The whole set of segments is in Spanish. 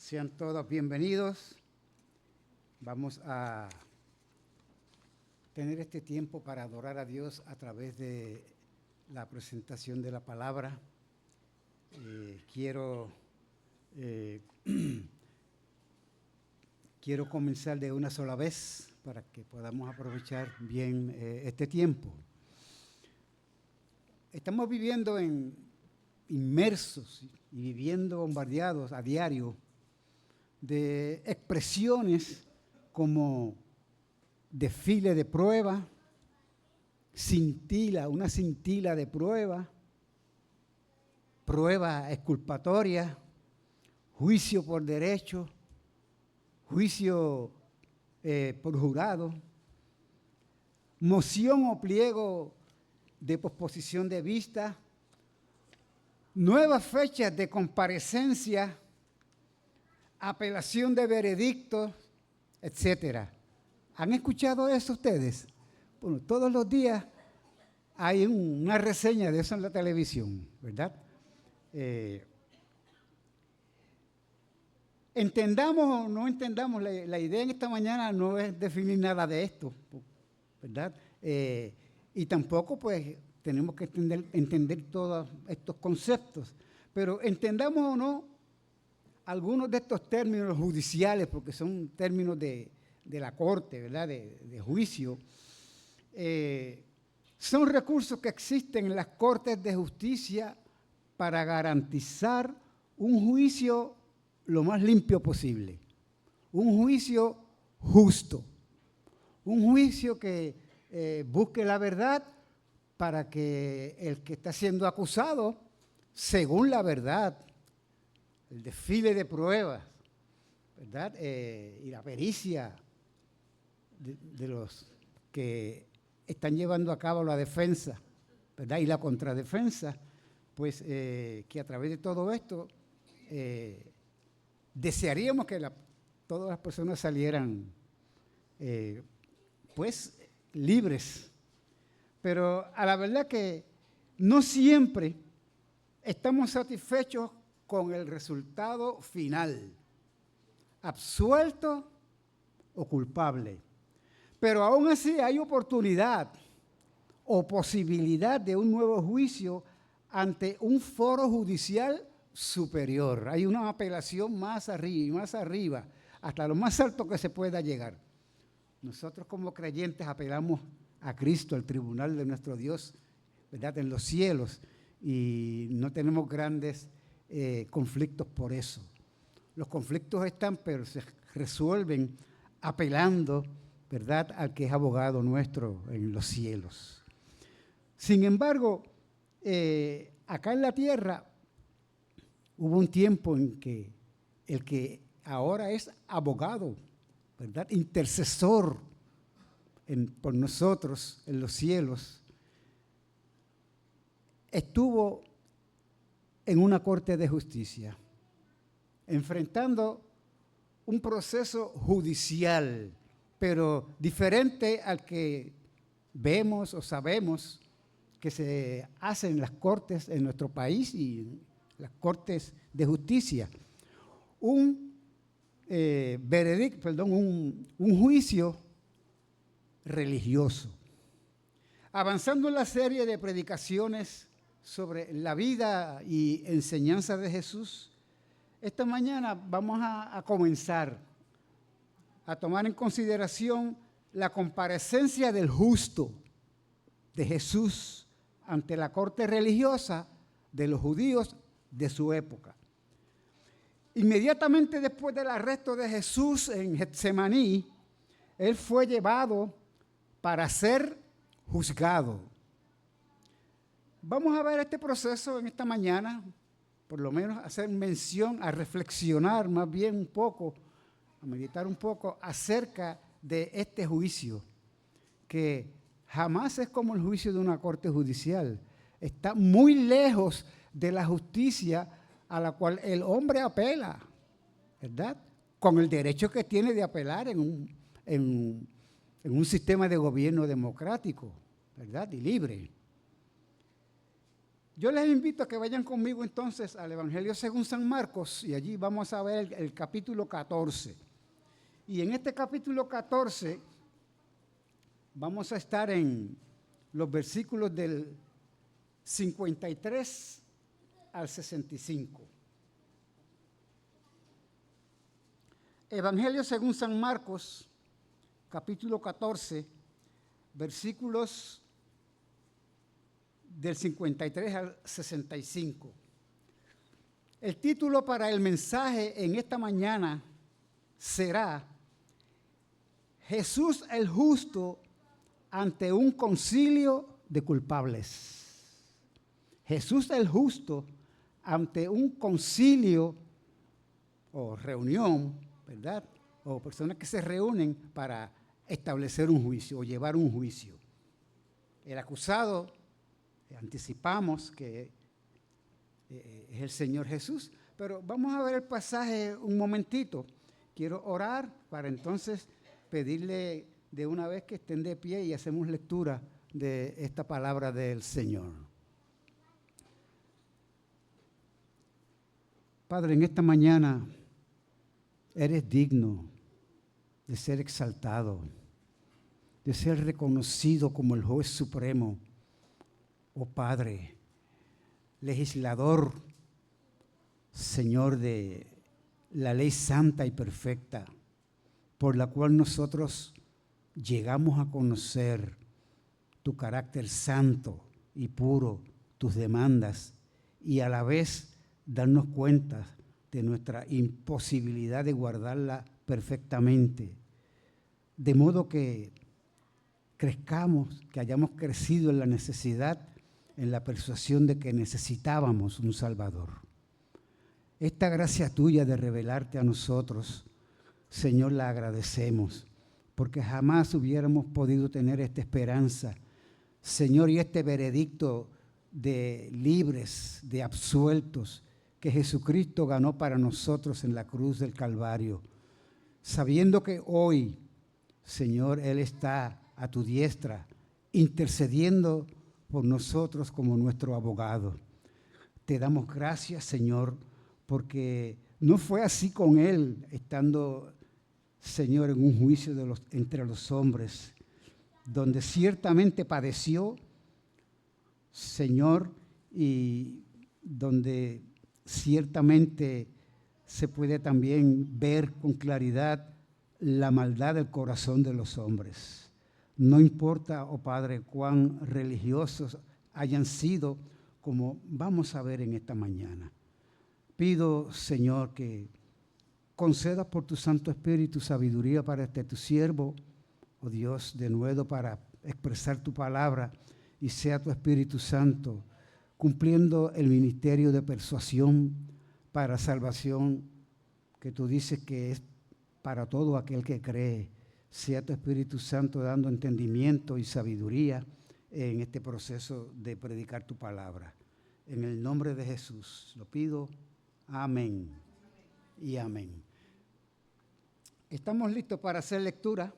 Sean todos bienvenidos. Vamos a tener este tiempo para adorar a Dios a través de la presentación de la palabra. Quiero comenzar de una sola vez para que podamos aprovechar bien este tiempo. Estamos viviendo inmersos y viviendo bombardeados a diario de expresiones como desfile de prueba, una cintila de prueba, prueba exculpatoria, juicio por derecho, juicio por jurado, moción o pliego de posposición de vista, nuevas fechas de comparecencia, apelación de veredictos, etcétera. ¿Han escuchado eso ustedes? Bueno, todos los días hay una reseña de eso en la televisión, ¿verdad? Entendamos o no entendamos, la idea en esta mañana no es definir nada de esto, ¿verdad? Y tampoco, pues, tenemos que entender todos estos conceptos, pero entendamos o no algunos de estos términos judiciales, porque son términos de la corte, ¿verdad? De juicio, son recursos que existen en las cortes de justicia para garantizar un juicio lo más limpio posible, un juicio justo, un juicio que busque la verdad para que el que está siendo acusado, según la verdad, el desfile de pruebas, ¿verdad? Y la pericia de los que están llevando a cabo la defensa, ¿verdad? Y la contradefensa, pues que a través de todo esto desearíamos que todas las personas salieran pues libres, pero a la verdad que no siempre estamos satisfechos con el resultado final, absuelto o culpable. Pero aún así hay oportunidad o posibilidad de un nuevo juicio ante un foro judicial superior. Hay una apelación más arriba, hasta lo más alto que se pueda llegar. Nosotros como creyentes apelamos a Cristo, al tribunal de nuestro Dios, ¿verdad? En los cielos, y no tenemos grandes conflictos por eso. Los conflictos están, pero se resuelven apelando, ¿verdad?, al que es abogado nuestro en los cielos. Sin embargo, acá en la tierra hubo un tiempo en que el que ahora es abogado, ¿verdad?, intercesor por nosotros en los cielos, estuvo en una corte de justicia, enfrentando un proceso judicial, pero diferente al que vemos o sabemos que se hace en las cortes en nuestro país y en las cortes de justicia. Un juicio religioso. Avanzando en la serie de predicaciones sobre la vida y enseñanza de Jesús, esta mañana vamos a comenzar a tomar en consideración la comparecencia del justo de Jesús ante la corte religiosa de los judíos de su época. Inmediatamente después del arresto de Jesús en Getsemaní, él fue llevado para ser juzgado. Vamos a ver este proceso en esta mañana, por lo menos hacer mención, a reflexionar más bien un poco, a meditar un poco acerca de este juicio, que jamás es como el juicio de una corte judicial. Está muy lejos de la justicia a la cual el hombre apela, ¿verdad?, con el derecho que tiene de apelar en un sistema de gobierno democrático, ¿verdad?, y libre. Yo les invito a que vayan conmigo entonces al Evangelio según San Marcos y allí vamos a ver el capítulo 14. Y en este capítulo 14 vamos a estar en los versículos del 53 al 65. Evangelio según San Marcos, capítulo 14, versículos del 53 al 65. El título para el mensaje en esta mañana será Jesús el justo ante un concilio de culpables. Jesús el justo ante un concilio o reunión, ¿verdad? O personas que se reúnen para establecer un juicio o llevar un juicio. El acusado, anticipamos que es el Señor Jesús, pero vamos a ver el pasaje un momentito. Quiero orar para entonces pedirle de una vez que estén de pie y hacemos lectura de esta palabra del Señor. Padre, en esta mañana eres digno de ser exaltado, de ser reconocido como el juez supremo. Oh Padre, legislador, Señor de la ley santa y perfecta, por la cual nosotros llegamos a conocer tu carácter santo y puro, tus demandas, y a la vez darnos cuenta de nuestra imposibilidad de guardarla perfectamente. De modo que crezcamos, que hayamos crecido en la necesidad, en la persuasión de que necesitábamos un Salvador. Esta gracia tuya de revelarte a nosotros, Señor, la agradecemos, porque jamás hubiéramos podido tener esta esperanza, Señor, y este veredicto de libres, de absueltos, que Jesucristo ganó para nosotros en la cruz del Calvario, sabiendo que hoy, Señor, Él está a tu diestra, intercediendo por nosotros como nuestro abogado. Te damos gracias, Señor, porque no fue así con Él, estando, Señor, en un juicio entre los hombres, donde ciertamente padeció, Señor, y donde ciertamente se puede también ver con claridad la maldad del corazón de los hombres. No importa, oh Padre, cuán religiosos hayan sido, como vamos a ver en esta mañana. Pido, Señor, que concedas por tu Santo Espíritu sabiduría para tu siervo, oh Dios, de nuevo para expresar tu palabra, y sea tu Espíritu Santo cumpliendo el ministerio de persuasión para salvación, que tú dices que es para todo aquel que cree. Sea tu Espíritu Santo dando entendimiento y sabiduría en este proceso de predicar tu palabra. En el nombre de Jesús lo pido. Amén y amén. Estamos listos para hacer lectura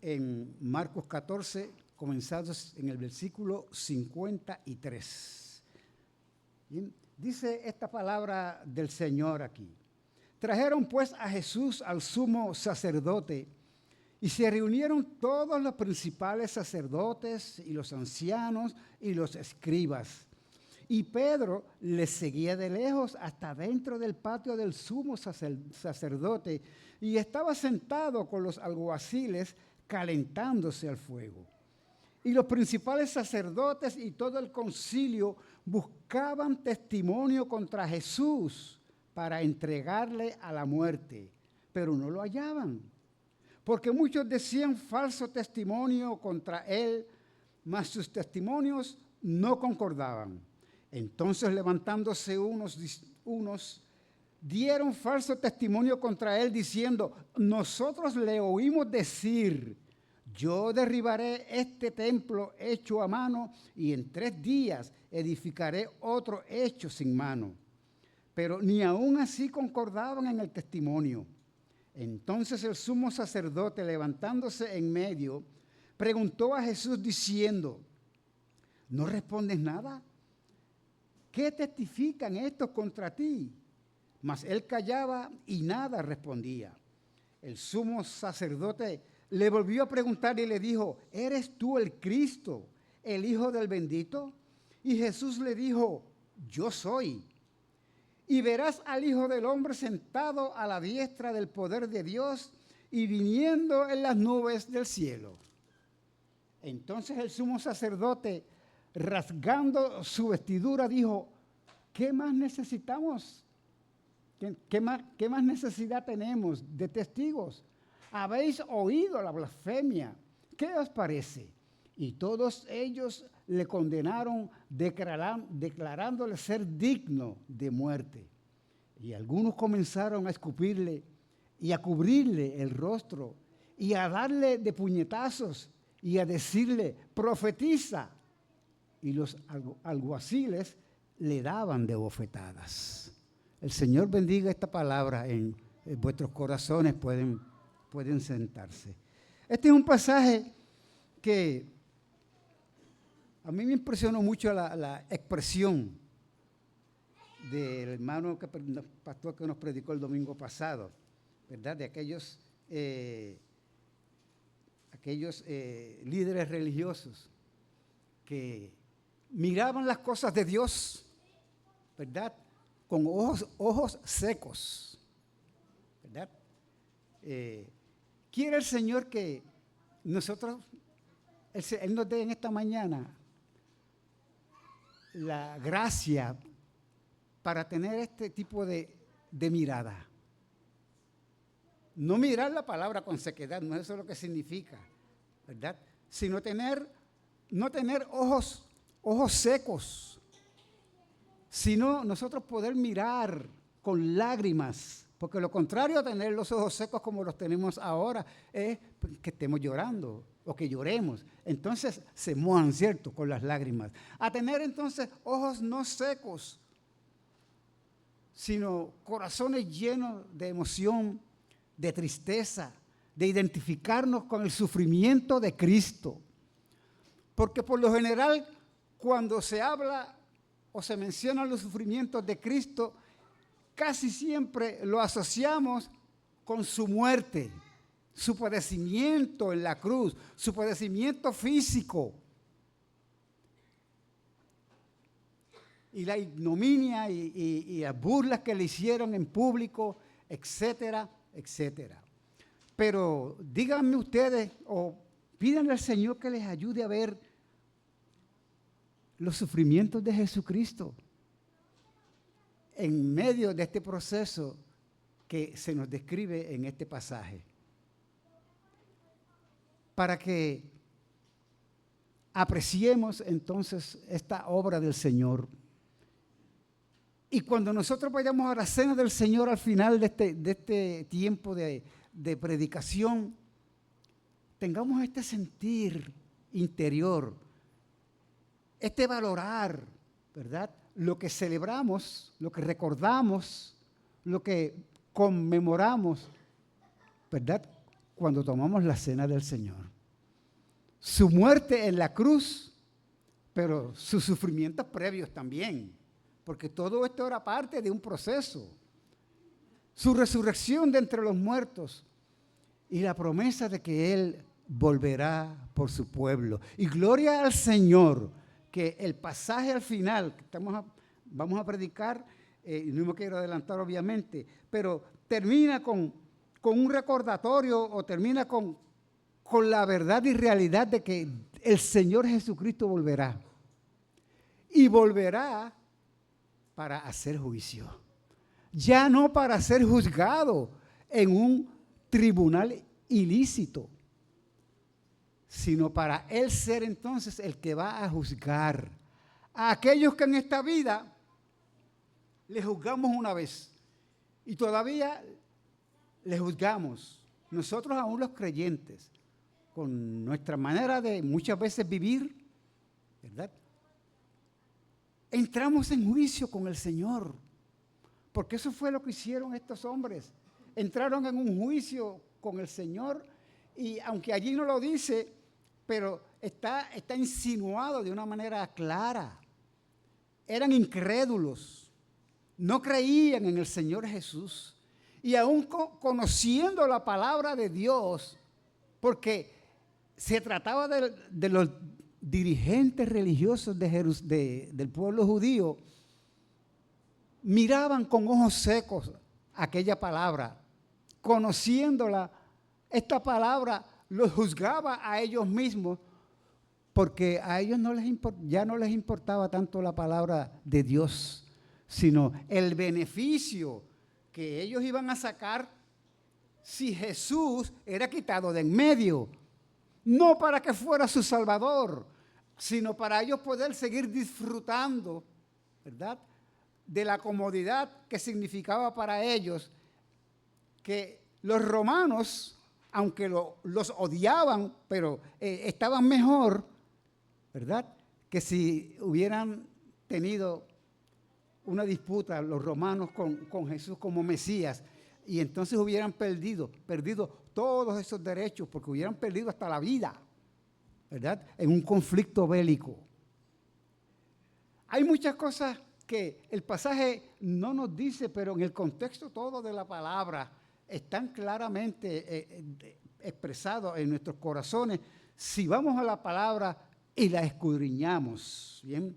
en Marcos 14, comenzados en el versículo 53. Bien, dice esta palabra del Señor aquí. Trajeron pues a Jesús al sumo sacerdote y se reunieron todos los principales sacerdotes y los ancianos y los escribas. Y Pedro les seguía de lejos hasta dentro del patio del sumo sacerdote y estaba sentado con los alguaciles calentándose al fuego. Y los principales sacerdotes y todo el concilio buscaban testimonio contra Jesús para entregarle a la muerte, pero no lo hallaban, porque muchos decían falso testimonio contra él, mas sus testimonios no concordaban. Entonces, levantándose unos dieron falso testimonio contra él, diciendo: nosotros le oímos decir, yo derribaré este templo hecho a mano y en 3 días edificaré otro hecho sin mano. Pero ni aun así concordaban en el testimonio. Entonces el sumo sacerdote, levantándose en medio, preguntó a Jesús diciendo: ¿no respondes nada? qué testifican estos contra ti? Mas él callaba y nada respondía. El sumo sacerdote le volvió a preguntar y le dijo, ¿eres tú el Cristo, el Hijo del Bendito? Y Jesús le dijo, yo soy. Y verás al Hijo del Hombre sentado a la diestra del poder de Dios y viniendo en las nubes del cielo. Entonces el sumo sacerdote, rasgando su vestidura, dijo, ¿qué más necesitamos? ¿Qué más necesidad tenemos de testigos? Habéis oído la blasfemia. ¿Qué os parece? Y todos ellos le condenaron declarándole ser digno de muerte. Y algunos comenzaron a escupirle y a cubrirle el rostro y a darle de puñetazos y a decirle, profetiza. Y los alguaciles le daban de bofetadas. El Señor bendiga esta palabra en vuestros corazones, pueden sentarse. Este es un pasaje que a mí me impresionó mucho la expresión del hermano pastor que nos predicó el domingo pasado, ¿verdad? De aquellos líderes religiosos que miraban las cosas de Dios, ¿verdad? Con ojos secos, ¿verdad? Quiere el Señor que nosotros, Él nos dé en esta mañana la gracia para tener este tipo de mirada. No mirar la palabra con sequedad, no es eso lo que significa, ¿verdad? Sino no tener ojos secos, sino nosotros poder mirar con lágrimas, porque lo contrario a tener los ojos secos como los tenemos ahora es que estemos llorando o que lloremos. Entonces se mojan, ¿cierto?, con las lágrimas. A tener entonces ojos no secos, sino corazones llenos de emoción, de tristeza, de identificarnos con el sufrimiento de Cristo. Porque por lo general, cuando se habla o se mencionan los sufrimientos de Cristo, casi siempre lo asociamos con su muerte, su padecimiento en la cruz, su padecimiento físico. Y la ignominia y las burlas que le hicieron en público, etcétera, etcétera. Pero díganme ustedes o pídanle al Señor que les ayude a ver los sufrimientos de Jesucristo en medio de este proceso que se nos describe en este pasaje. Para que apreciemos entonces esta obra del Señor. Y cuando nosotros vayamos a la cena del Señor al final de este tiempo de predicación, tengamos este sentir interior, este valorar, ¿verdad?, lo que celebramos, lo que recordamos, lo que conmemoramos, ¿verdad?, cuando tomamos la cena del Señor. Su muerte en la cruz, pero sus sufrimientos previos también, porque todo esto era parte de un proceso. Su resurrección de entre los muertos y la promesa de que Él volverá por su pueblo. Y gloria al Señor, que el pasaje al final, que vamos a predicar, no me quiero adelantar obviamente, pero termina con un recordatorio o termina con la verdad y realidad de que el Señor Jesucristo volverá. Y volverá para hacer juicio. Ya no para ser juzgado en un tribunal ilícito, sino para Él ser entonces el que va a juzgar a aquellos que en esta vida le juzgamos una vez y todavía le juzgamos, nosotros aún los creyentes, con nuestra manera de muchas veces vivir, ¿verdad? Entramos en juicio con el Señor, porque eso fue lo que hicieron estos hombres. Entraron en un juicio con el Señor y aunque allí no lo dice, pero está insinuado de una manera clara. eran incrédulos, no creían en el Señor Jesús. Y aún conociendo la palabra de Dios, porque se trataba de los dirigentes religiosos del pueblo judío, miraban con ojos secos aquella palabra. Conociéndola, esta palabra los juzgaba a ellos mismos, porque a ellos ya no les importaba tanto la palabra de Dios, sino el beneficio que ellos iban a sacar si Jesús era quitado de en medio. No para que fuera su Salvador, sino para ellos poder seguir disfrutando, ¿verdad?, de la comodidad que significaba para ellos que los romanos, aunque los odiaban, pero estaban mejor, ¿verdad?, que si hubieran tenido una disputa los romanos con Jesús como Mesías, y entonces hubieran perdido todos esos derechos, porque hubieran perdido hasta la vida, ¿verdad?, en un conflicto bélico. Hay muchas cosas que el pasaje no nos dice, pero en el contexto todo de la palabra están claramente expresados en nuestros corazones si vamos a la palabra y la escudriñamos. Bien.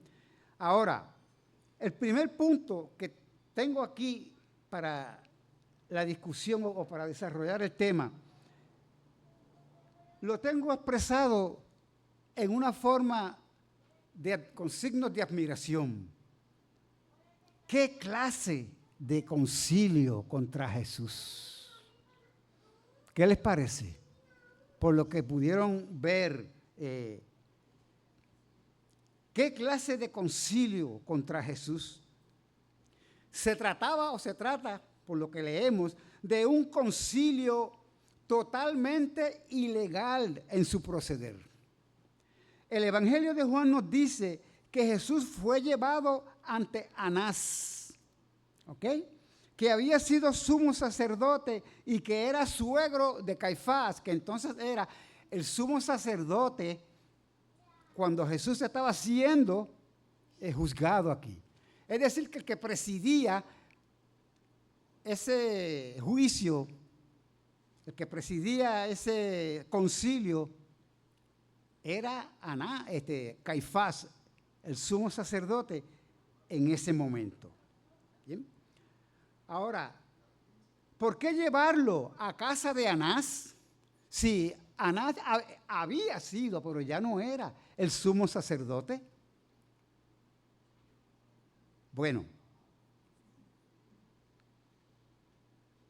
Ahora, el primer punto que tengo aquí para la discusión o para desarrollar el tema, lo tengo expresado en una forma con signos de admiración. ¿Qué clase de concilio contra Jesús? ¿Qué les parece? Por lo que pudieron ver, ¿qué clase de concilio contra Jesús? Se trataba o se trata, por lo que leemos, de un concilio totalmente ilegal en su proceder. El Evangelio de Juan nos dice que Jesús fue llevado ante Anás, ¿ok?, que había sido sumo sacerdote y que era suegro de Caifás, que entonces era el sumo sacerdote cuando Jesús estaba siendo juzgado aquí. Es decir, que el que presidía ese juicio, el que presidía ese concilio, era Caifás, el sumo sacerdote en ese momento. ¿Bien? Ahora, ¿por qué llevarlo a casa de Anás? Si Anás había sido, pero ya no era el sumo sacerdote. Bueno,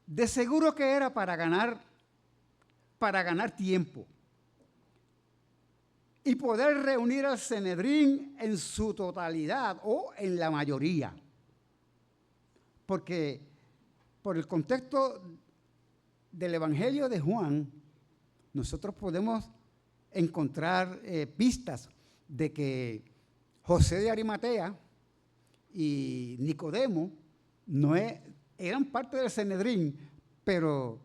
de seguro que era para ganar tiempo y poder reunir al Sanedrín en su totalidad o en la mayoría. Porque por el contexto del Evangelio de Juan, nosotros podemos encontrar pistas de que José de Arimatea y Nicodemo eran parte del Sanedrín, pero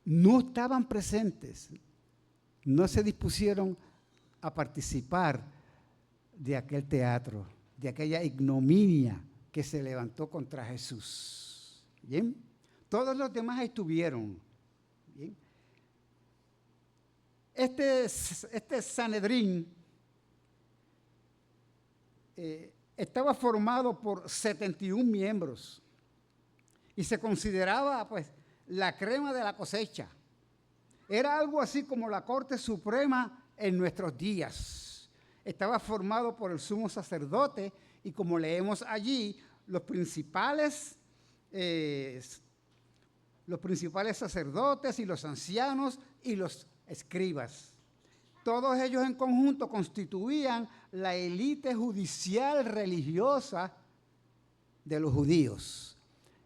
no estaban presentes, no se dispusieron a participar de aquel teatro, de aquella ignominia que se levantó contra Jesús. ¿Bien? Todos los demás estuvieron. ¿Bien? Este Sanedrín estaba formado por 71 miembros y se consideraba, pues, la crema de la cosecha. Era algo así como la Corte Suprema en nuestros días. Estaba formado por el sumo sacerdote y, como leemos allí, los principales sacerdotes y los ancianos y los escribas. Todos ellos en conjunto constituían la élite judicial religiosa de los judíos.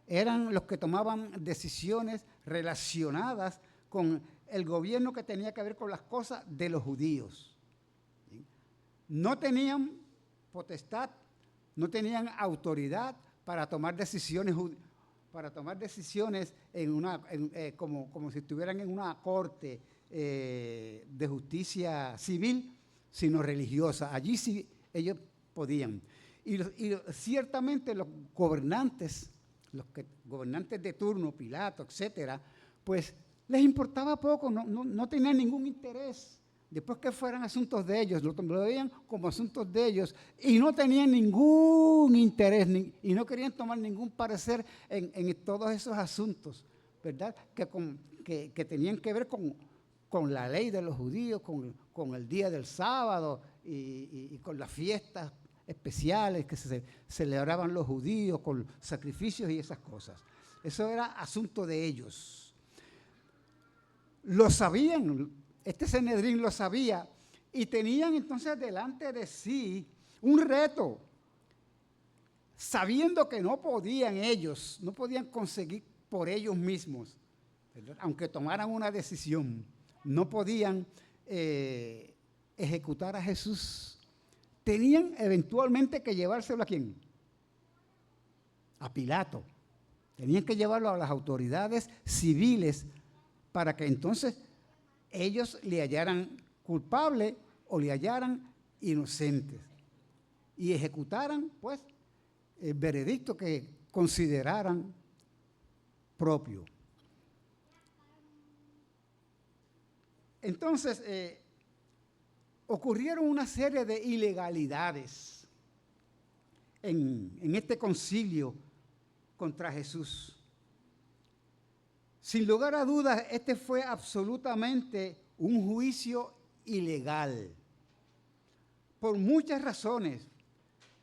Eran los que tomaban decisiones relacionadas con el gobierno que tenía que ver con las cosas de los judíos. No tenían potestad, no tenían autoridad para tomar decisiones como si estuvieran en una corte de justicia civil, sino religiosa. Allí sí ellos podían. Ciertamente los gobernantes, gobernantes de turno, Pilato, etcétera, pues les importaba poco, no tenían ningún interés. Después que fueran asuntos de ellos, lo veían como asuntos de ellos y no tenían ningún interés y no querían tomar ningún parecer en todos esos asuntos, ¿verdad? Que tenían que ver con la ley de los judíos, con el día del sábado y con las fiestas especiales que se celebraban los judíos, con sacrificios y esas cosas. Eso era asunto de ellos. Lo sabían. Este Sanedrín lo sabía y tenían entonces delante de sí un reto, sabiendo que no podían conseguir por ellos mismos, ¿verdad? Aunque tomaran una decisión, no podían ejecutar a Jesús. Tenían eventualmente que llevárselo ¿a quién? A Pilato. Tenían que llevarlo a las autoridades civiles para que entonces ellos le hallaran culpable o le hallaran inocentes y ejecutaran, pues, el veredicto que consideraran propio. Entonces, ocurrieron una serie de ilegalidades en este concilio contra Jesús. Sin lugar a dudas, este fue absolutamente un juicio ilegal, por muchas razones.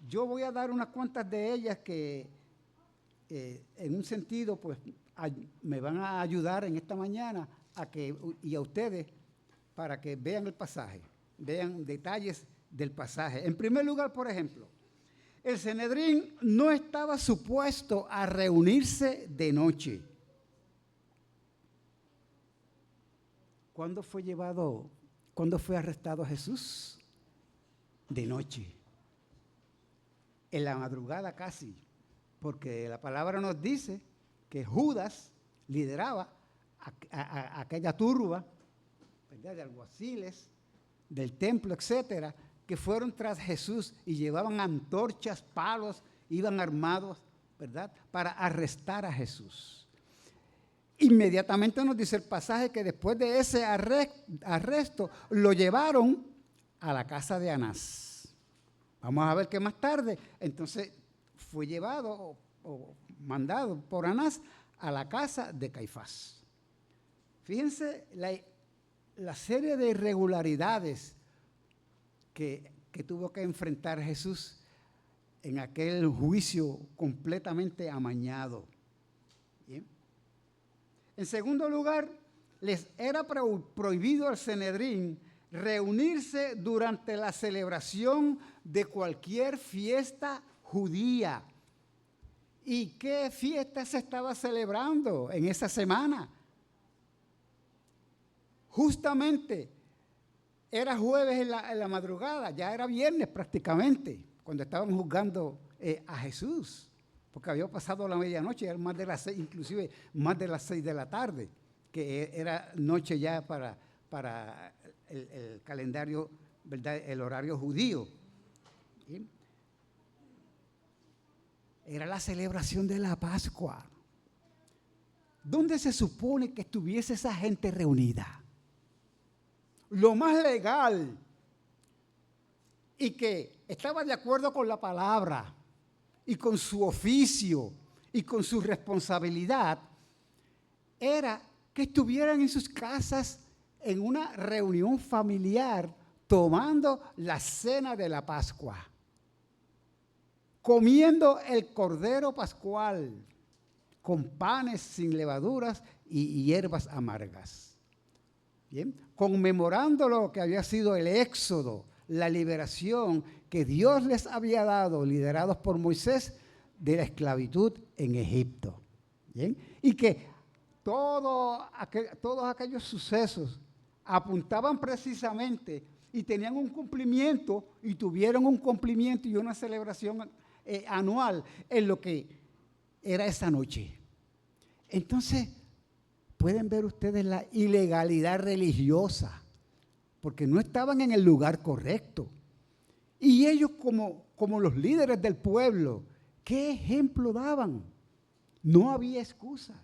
Yo voy a dar unas cuantas de ellas que, en un sentido, pues, me van a ayudar en esta mañana y a ustedes para que vean el pasaje, vean detalles del pasaje. En primer lugar, por ejemplo, el Sanedrín no estaba supuesto a reunirse de noche. ¿Cuándo fue arrestado Jesús? De noche. En la madrugada casi, porque la palabra nos dice que Judas lideraba a aquella turba, ¿verdad?, de alguaciles, del templo, etcétera, que fueron tras Jesús y llevaban antorchas, palos, iban armados, ¿verdad?, para arrestar a Jesús. Inmediatamente nos dice el pasaje que después de ese arresto lo llevaron a la casa de Anás. Vamos a ver que más tarde, entonces, fue llevado o mandado por Anás a la casa de Caifás. Fíjense la serie de irregularidades que tuvo que enfrentar Jesús en aquel juicio completamente amañado. ¿Bien? En segundo lugar, les era prohibido al Sanedrín reunirse durante la celebración de cualquier fiesta judía. ¿Y qué fiesta se estaba celebrando en esa semana? Justamente era jueves en la madrugada, ya era viernes prácticamente, cuando estaban juzgando a Jesús, porque había pasado la medianoche, era más de las 6, inclusive más de las 6 de la tarde, que era noche ya para el calendario, ¿verdad?, el horario judío. ¿Sí? Era la celebración de la Pascua. ¿Dónde se supone que estuviese esa gente reunida? Lo más legal y que estaba de acuerdo con la palabra y con su oficio y con su responsabilidad era que estuvieran en sus casas en una reunión familiar tomando la cena de la Pascua, comiendo el cordero pascual con panes sin levaduras y hierbas amargas. Bien, conmemorando lo que había sido el éxodo, la liberación que Dios les había dado, liderados por Moisés, de la esclavitud en Egipto. Bien, y que todos aquellos sucesos apuntaban precisamente y tenían un cumplimiento y tuvieron un cumplimiento y una celebración anual en lo que era esa noche. Entonces, pueden ver ustedes la ilegalidad religiosa, porque no estaban en el lugar correcto. Y ellos como los líderes del pueblo, ¿qué ejemplo daban? No había excusa.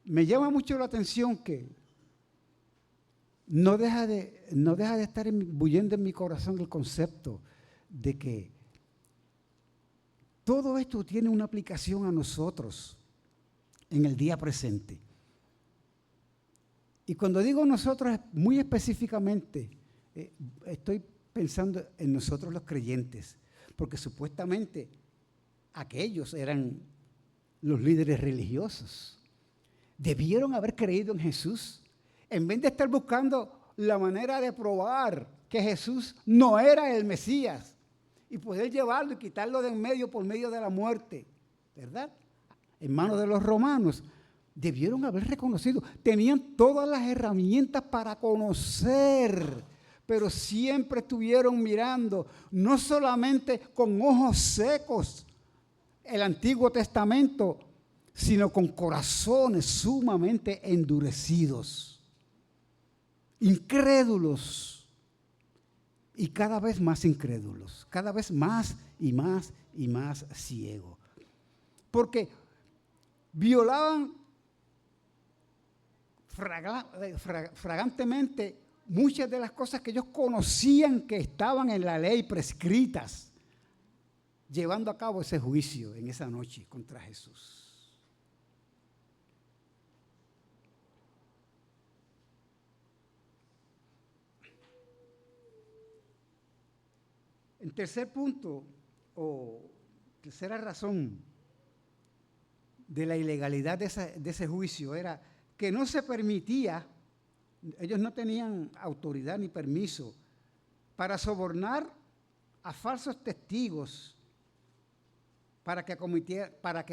Me llama mucho la atención que no deja de estar bullendo en mi corazón el concepto de que todo esto tiene una aplicación a nosotros en el día presente. Y cuando digo nosotros, muy específicamente, estoy pensando en nosotros los creyentes, porque supuestamente aquellos eran los líderes religiosos. Debieron haber creído en Jesús, en vez de estar buscando la manera de probar que Jesús no era el Mesías y poder llevarlo y quitarlo de en medio por medio de la muerte, ¿verdad? En manos de los romanos. Debieron haber reconocido, tenían todas las herramientas para conocer, pero siempre estuvieron mirando, no solamente con ojos secos, el Antiguo Testamento, sino con corazones sumamente endurecidos, incrédulos y cada vez más incrédulos, cada vez más y más y más ciegos, porque violaban flagrantemente muchas de las cosas que ellos conocían que estaban en la ley prescritas, llevando a cabo ese juicio en esa noche contra Jesús. El tercer punto, o tercera razón de la ilegalidad de ese juicio era que no se permitía, ellos no tenían autoridad ni permiso para sobornar a falsos testigos para que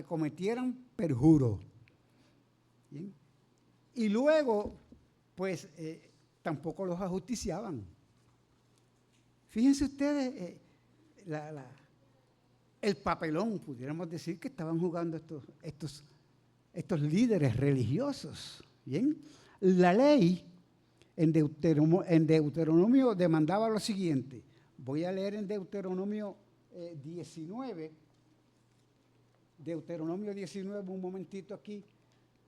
cometieran perjuro. ¿Bien? Y luego, pues, tampoco los ajusticiaban. Fíjense ustedes el papelón, pudiéramos decir, que estaban jugando estos líderes religiosos. ¿Bien? La ley en Deuteronomio demandaba lo siguiente. Voy a leer en Deuteronomio 19. Deuteronomio 19, un momentito aquí.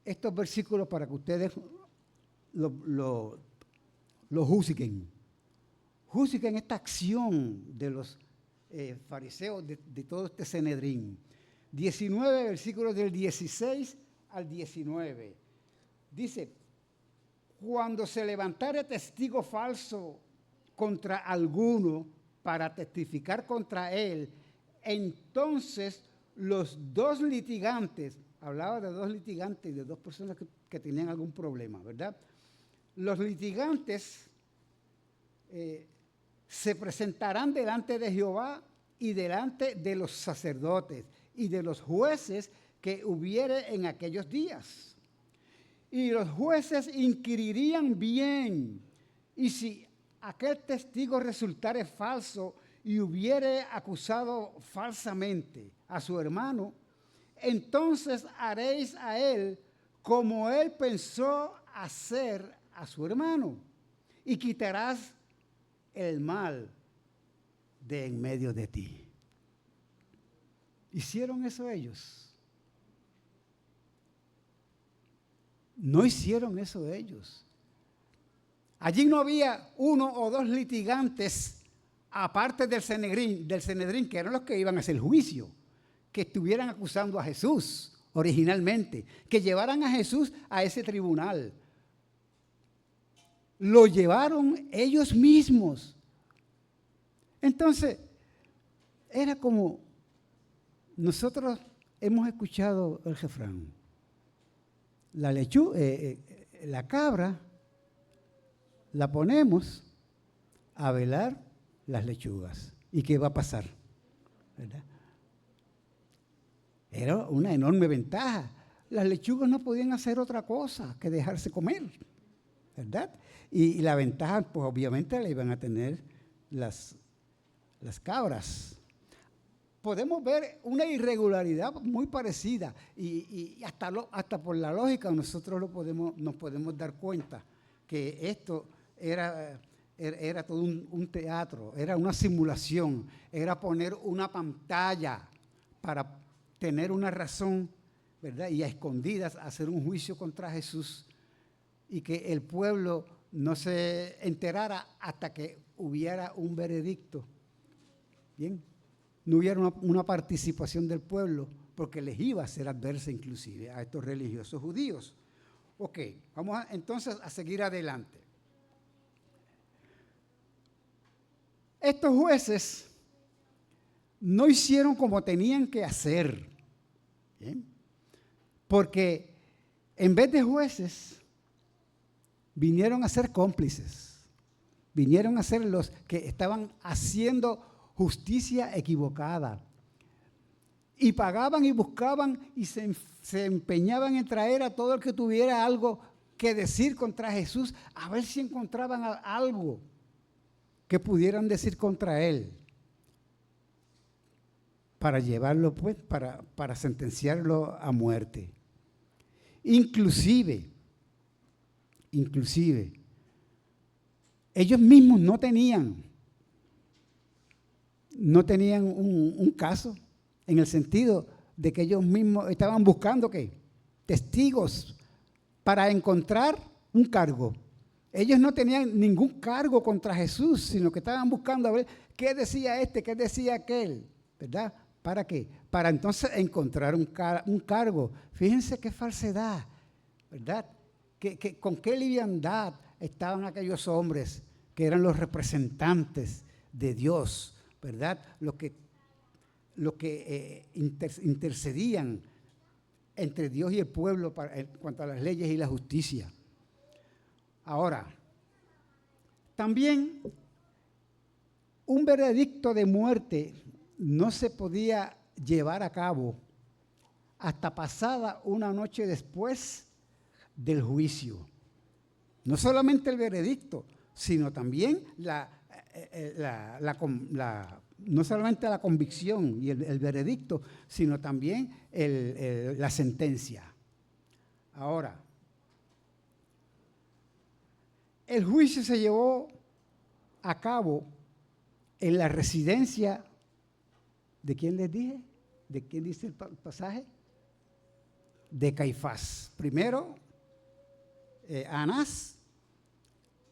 Estos versículos para que ustedes lo juzguen. Juzguen esta acción de los fariseos, de todo este Sanedrín. 19 versículos del 16 al 19. Dice, cuando se levantare testigo falso contra alguno para testificar contra él, entonces los dos litigantes, hablaba de dos litigantes, de dos personas que tenían algún problema, ¿verdad? Los litigantes se presentarán delante de Jehová y delante de los sacerdotes y de los jueces que hubiere en aquellos días. Y los jueces inquirirían bien, y si aquel testigo resultare falso y hubiere acusado falsamente a su hermano, entonces haréis a él como él pensó hacer a su hermano, y quitarás el mal de en medio de ti. ¿Hicieron eso ellos? No hicieron eso ellos. Allí no había uno o dos litigantes, aparte del Sanedrín, que eran los que iban a hacer el juicio, que estuvieran acusando a Jesús originalmente, que llevaran a Jesús a ese tribunal. Lo llevaron ellos mismos. Entonces, era como nosotros hemos escuchado el refrán. La cabra la ponemos a velar las lechugas. ¿Y qué va a pasar? ¿Verdad? Era una enorme ventaja. Las lechugas no podían hacer otra cosa que dejarse comer, ¿verdad? Y la ventaja, pues obviamente la iban a tener las cabras. Podemos ver una irregularidad muy parecida y hasta por la lógica nosotros nos podemos dar cuenta que esto era todo un teatro, era una simulación, era poner una pantalla para tener una razón, ¿verdad? Y a escondidas hacer un juicio contra Jesús y que el pueblo no se enterara hasta que hubiera un veredicto. Bien, no hubiera una participación del pueblo porque les iba a ser adversa inclusive a estos religiosos judíos. Ok, vamos entonces a seguir adelante. Estos jueces no hicieron como tenían que hacer, ¿bien? Porque en vez de jueces, vinieron a ser cómplices, vinieron a ser los que estaban haciendo justicia equivocada y pagaban y buscaban y se empeñaban en traer a todo el que tuviera algo que decir contra Jesús, a ver si encontraban algo que pudieran decir contra él para llevarlo, pues, para sentenciarlo a muerte. Inclusive, ellos mismos no tenían un caso, en el sentido de que ellos mismos estaban buscando ¿qué? Testigos para encontrar un cargo. Ellos no tenían ningún cargo contra Jesús, sino que estaban buscando a ver qué decía este, qué decía aquel, ¿verdad? ¿Para qué? Para entonces encontrar un cargo. Fíjense qué falsedad, ¿verdad? Con qué liviandad estaban aquellos hombres que eran los representantes de Dios, ¿verdad? Los que intercedían entre Dios y el pueblo en cuanto a las leyes y la justicia. Ahora, también un veredicto de muerte no se podía llevar a cabo hasta pasada una noche después del juicio. No solamente el veredicto, sino también no solamente la convicción y el veredicto, sino también la sentencia. Ahora, el juicio se llevó a cabo en la residencia, ¿de quién les dije? ¿De quién dice el pasaje? De Caifás. Primero, Anás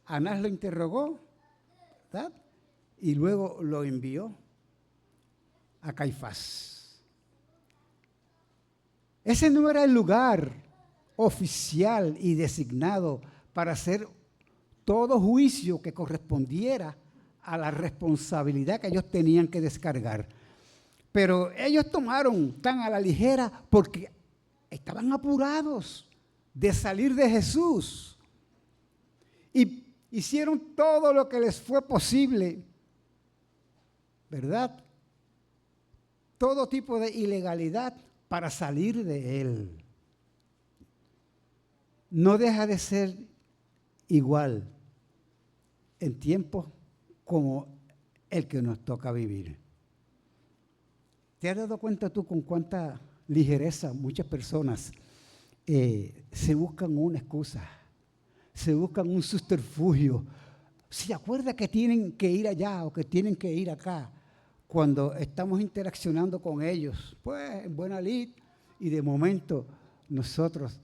lo interrogó, ¿verdad? Y luego lo envió a Caifás. Ese no era el lugar oficial y designado para hacer todo juicio que correspondiera a la responsabilidad que ellos tenían que descargar. Pero ellos tomaron tan a la ligera porque estaban apurados de salir de Jesús y hicieron todo lo que les fue posible, ¿verdad? Todo tipo de ilegalidad para salir de él. No deja de ser igual en tiempos como el que nos toca vivir. ¿Te has dado cuenta tú con cuánta ligereza muchas personas se buscan una excusa, se buscan un subterfugio? ¿Se acuerda que tienen que ir allá o que tienen que ir acá? Cuando estamos interaccionando con ellos, pues en buena lid, y de momento nosotros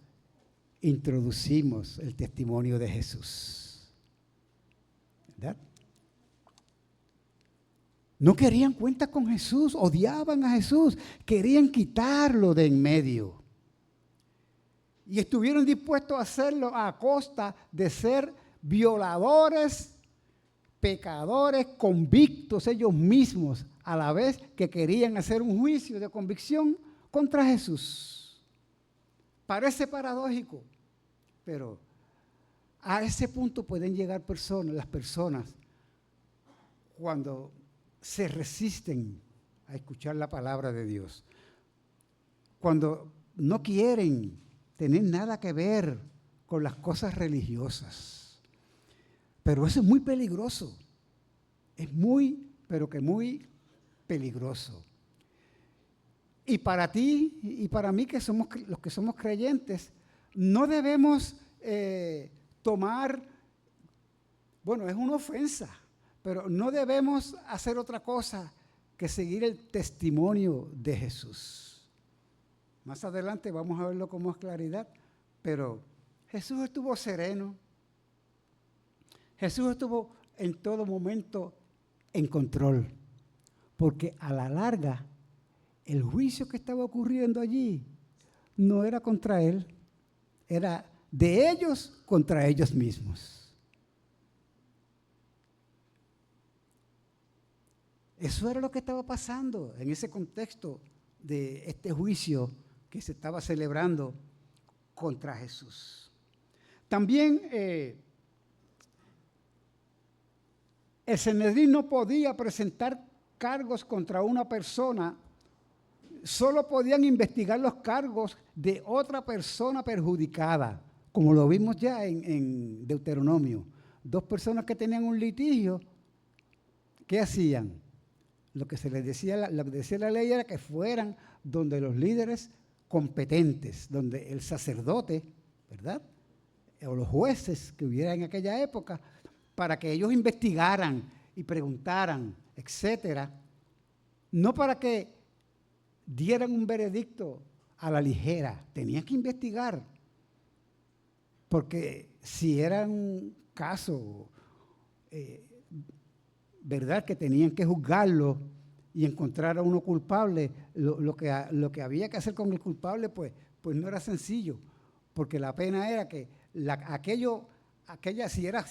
introducimos el testimonio de Jesús, ¿verdad? No querían cuentas con Jesús, odiaban a Jesús, querían quitarlo de en medio. Y estuvieron dispuestos a hacerlo a costa de ser violadores, pecadores, convictos ellos mismos, a la vez que querían hacer un juicio de convicción contra Jesús. Parece paradójico, pero a ese punto pueden llegar las personas, cuando se resisten a escuchar la palabra de Dios, cuando no quieren tener nada que ver con las cosas religiosas. Pero eso es muy peligroso, es muy, pero que muy peligroso. Y para ti y para mí, que somos los que somos creyentes, no debemos tomar Bueno, es una ofensa, pero no debemos hacer otra cosa que seguir el testimonio de Jesús. Más adelante vamos a verlo con más claridad, pero Jesús estuvo sereno. Jesús estuvo en todo momento en control, porque a la larga el juicio que estaba ocurriendo allí no era contra él, era de ellos contra ellos mismos. Eso era lo que estaba pasando en ese contexto de este juicio que se estaba celebrando contra Jesús. También el Sanedrín no podía presentar cargos contra una persona, solo podían investigar los cargos de otra persona perjudicada, como lo vimos ya en Deuteronomio. Dos personas que tenían un litigio, ¿qué hacían? Lo que decía la ley era que fueran donde los líderes competentes, donde el sacerdote, ¿verdad?, o los jueces que hubiera en aquella época, para que ellos investigaran y preguntaran, etcétera, no para que dieran un veredicto a la ligera, tenían que investigar, porque si era un caso, verdad, que tenían que juzgarlo y encontrar a uno culpable, lo que había que hacer con el culpable, pues no era sencillo, porque la pena era que si era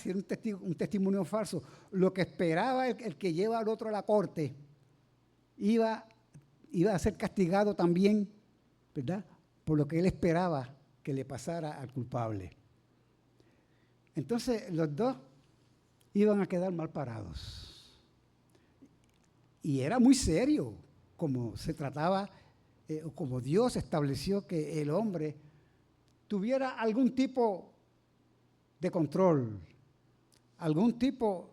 un testimonio falso, lo que esperaba el que lleva al otro a la corte iba a ser castigado también, ¿verdad?, por lo que él esperaba que le pasara al culpable. Entonces, los dos iban a quedar mal parados. Y era muy serio como se trataba, como Dios estableció que el hombre tuviera algún tipo de control, algún tipo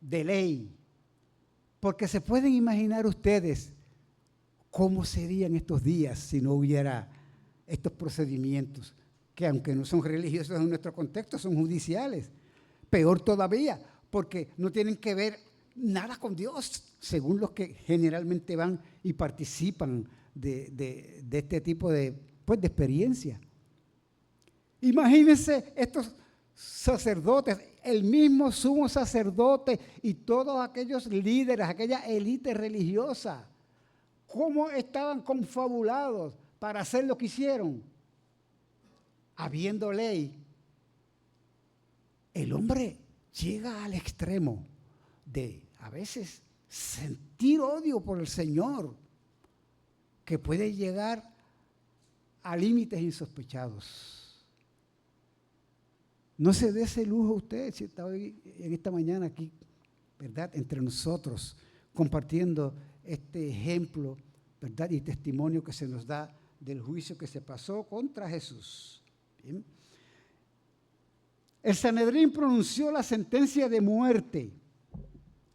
de ley, porque se pueden imaginar ustedes cómo serían estos días si no hubiera estos procedimientos, que aunque no son religiosos en nuestro contexto, son judiciales. Peor todavía, porque no tienen que ver nada con Dios, según los que generalmente van y participan de este tipo de experiencia. Imagínense estos sacerdotes, el mismo sumo sacerdote y todos aquellos líderes, aquella élite religiosa, cómo estaban confabulados para hacer lo que hicieron. Habiendo ley, el hombre llega al extremo de a veces sentir odio por el Señor, que puede llegar a límites insospechados. No se dé ese lujo usted, si está hoy en esta mañana aquí, ¿verdad?, entre nosotros, compartiendo este ejemplo, ¿verdad?, y testimonio que se nos da del juicio que se pasó contra Jesús. Bien. El Sanedrín pronunció la sentencia de muerte,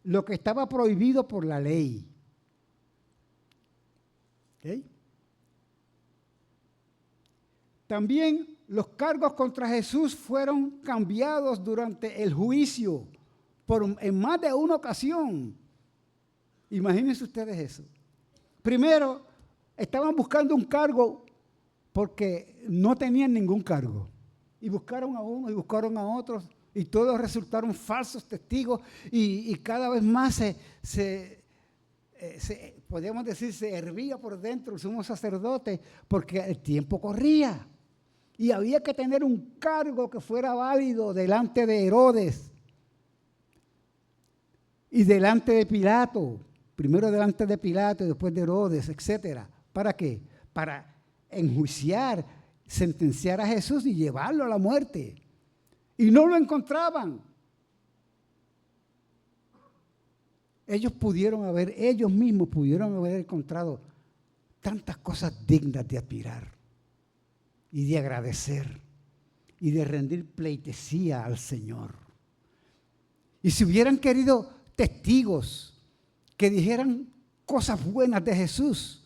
lo que estaba prohibido por la ley. ¿Okay? También los cargos contra Jesús fueron cambiados durante el juicio en más de una ocasión. Imagínense ustedes eso. Primero, estaban buscando un cargo porque no tenían ningún cargo. Y buscaron a unos y buscaron a otros y todos resultaron falsos testigos y cada vez más podríamos decir, se hervía por dentro el sumo sacerdote porque el tiempo corría. Y había que tener un cargo que fuera válido delante de Herodes y delante de Pilato. Primero delante de Pilato y después de Herodes, etc. ¿Para qué? Para enjuiciar, sentenciar a Jesús y llevarlo a la muerte. Y no lo encontraban. Ellos mismos pudieron haber encontrado tantas cosas dignas de admirar y de agradecer y de rendir pleitesía al Señor. Y si hubieran querido testigos que dijeran cosas buenas de Jesús,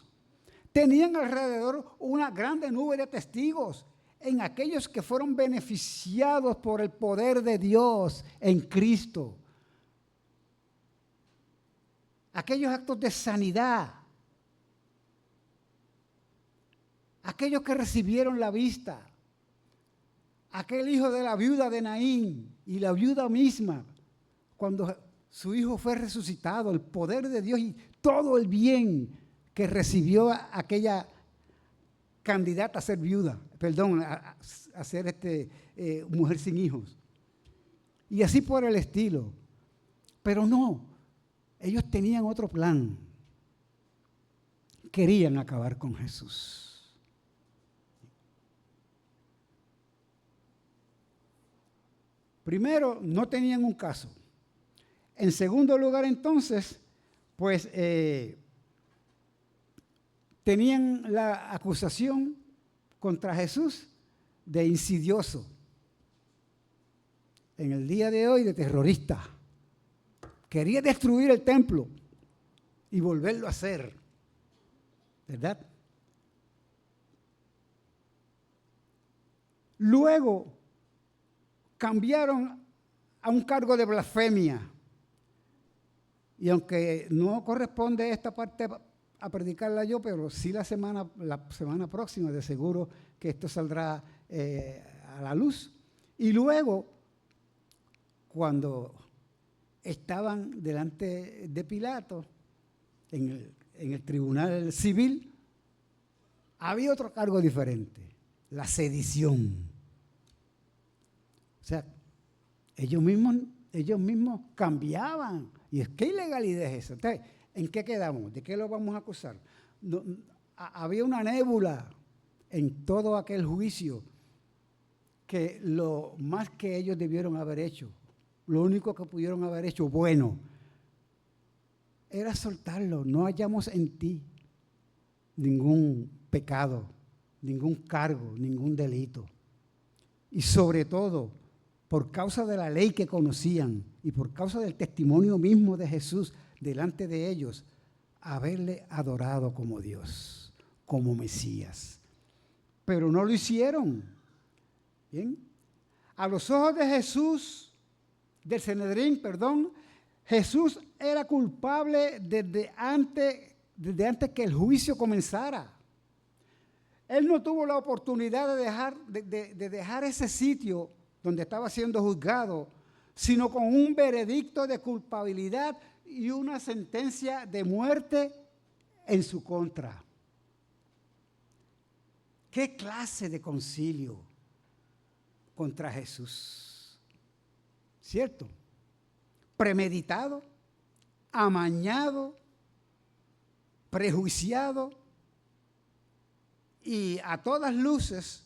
tenían alrededor una grande nube de testigos. en aquellos que fueron beneficiados por el poder de Dios en Cristo. Aquellos actos de sanidad, aquellos que recibieron la vista, aquel hijo de la viuda de Naín y la viuda misma, cuando su hijo fue resucitado, el poder de Dios y todo el bien que recibió aquella candidata a ser viuda, a ser mujer sin hijos. Y así por el estilo. Pero no, ellos tenían otro plan. Querían acabar con Jesús. Primero, no tenían un caso. En segundo lugar, entonces, pues tenían la acusación contra Jesús de insidioso. En el día de hoy, de terrorista. Quería destruir el templo y volverlo a hacer. ¿Verdad? Luego cambiaron a un cargo de blasfemia. Y aunque no corresponde esta parte a predicarla yo, pero sí la semana próxima, de seguro que esto saldrá a la luz. Y luego, cuando estaban delante de Pilato, en el tribunal civil, había otro cargo diferente, la sedición. O sea, ellos mismos cambiaban. ¿Y qué ilegalidad es eso? Entonces, ¿en qué quedamos? ¿De qué lo vamos a acusar? No, había una nébula en todo aquel juicio que lo más que ellos debieron haber hecho, lo único que pudieron haber hecho bueno, era soltarlo. No hallamos en ti ningún pecado, ningún cargo, ningún delito. Y sobre todo, por causa de la ley que conocían y por causa del testimonio mismo de Jesús delante de ellos, haberle adorado como Dios, como Mesías. Pero no lo hicieron. ¿Bien? A los ojos de Jesús, del Sanedrín, Jesús era culpable desde antes que el juicio comenzara. Él no tuvo la oportunidad de dejar ese sitio donde estaba siendo juzgado, sino con un veredicto de culpabilidad y una sentencia de muerte en su contra. ¿Qué clase de concilio contra Jesús? ¿Cierto? Premeditado, amañado, prejuiciado y a todas luces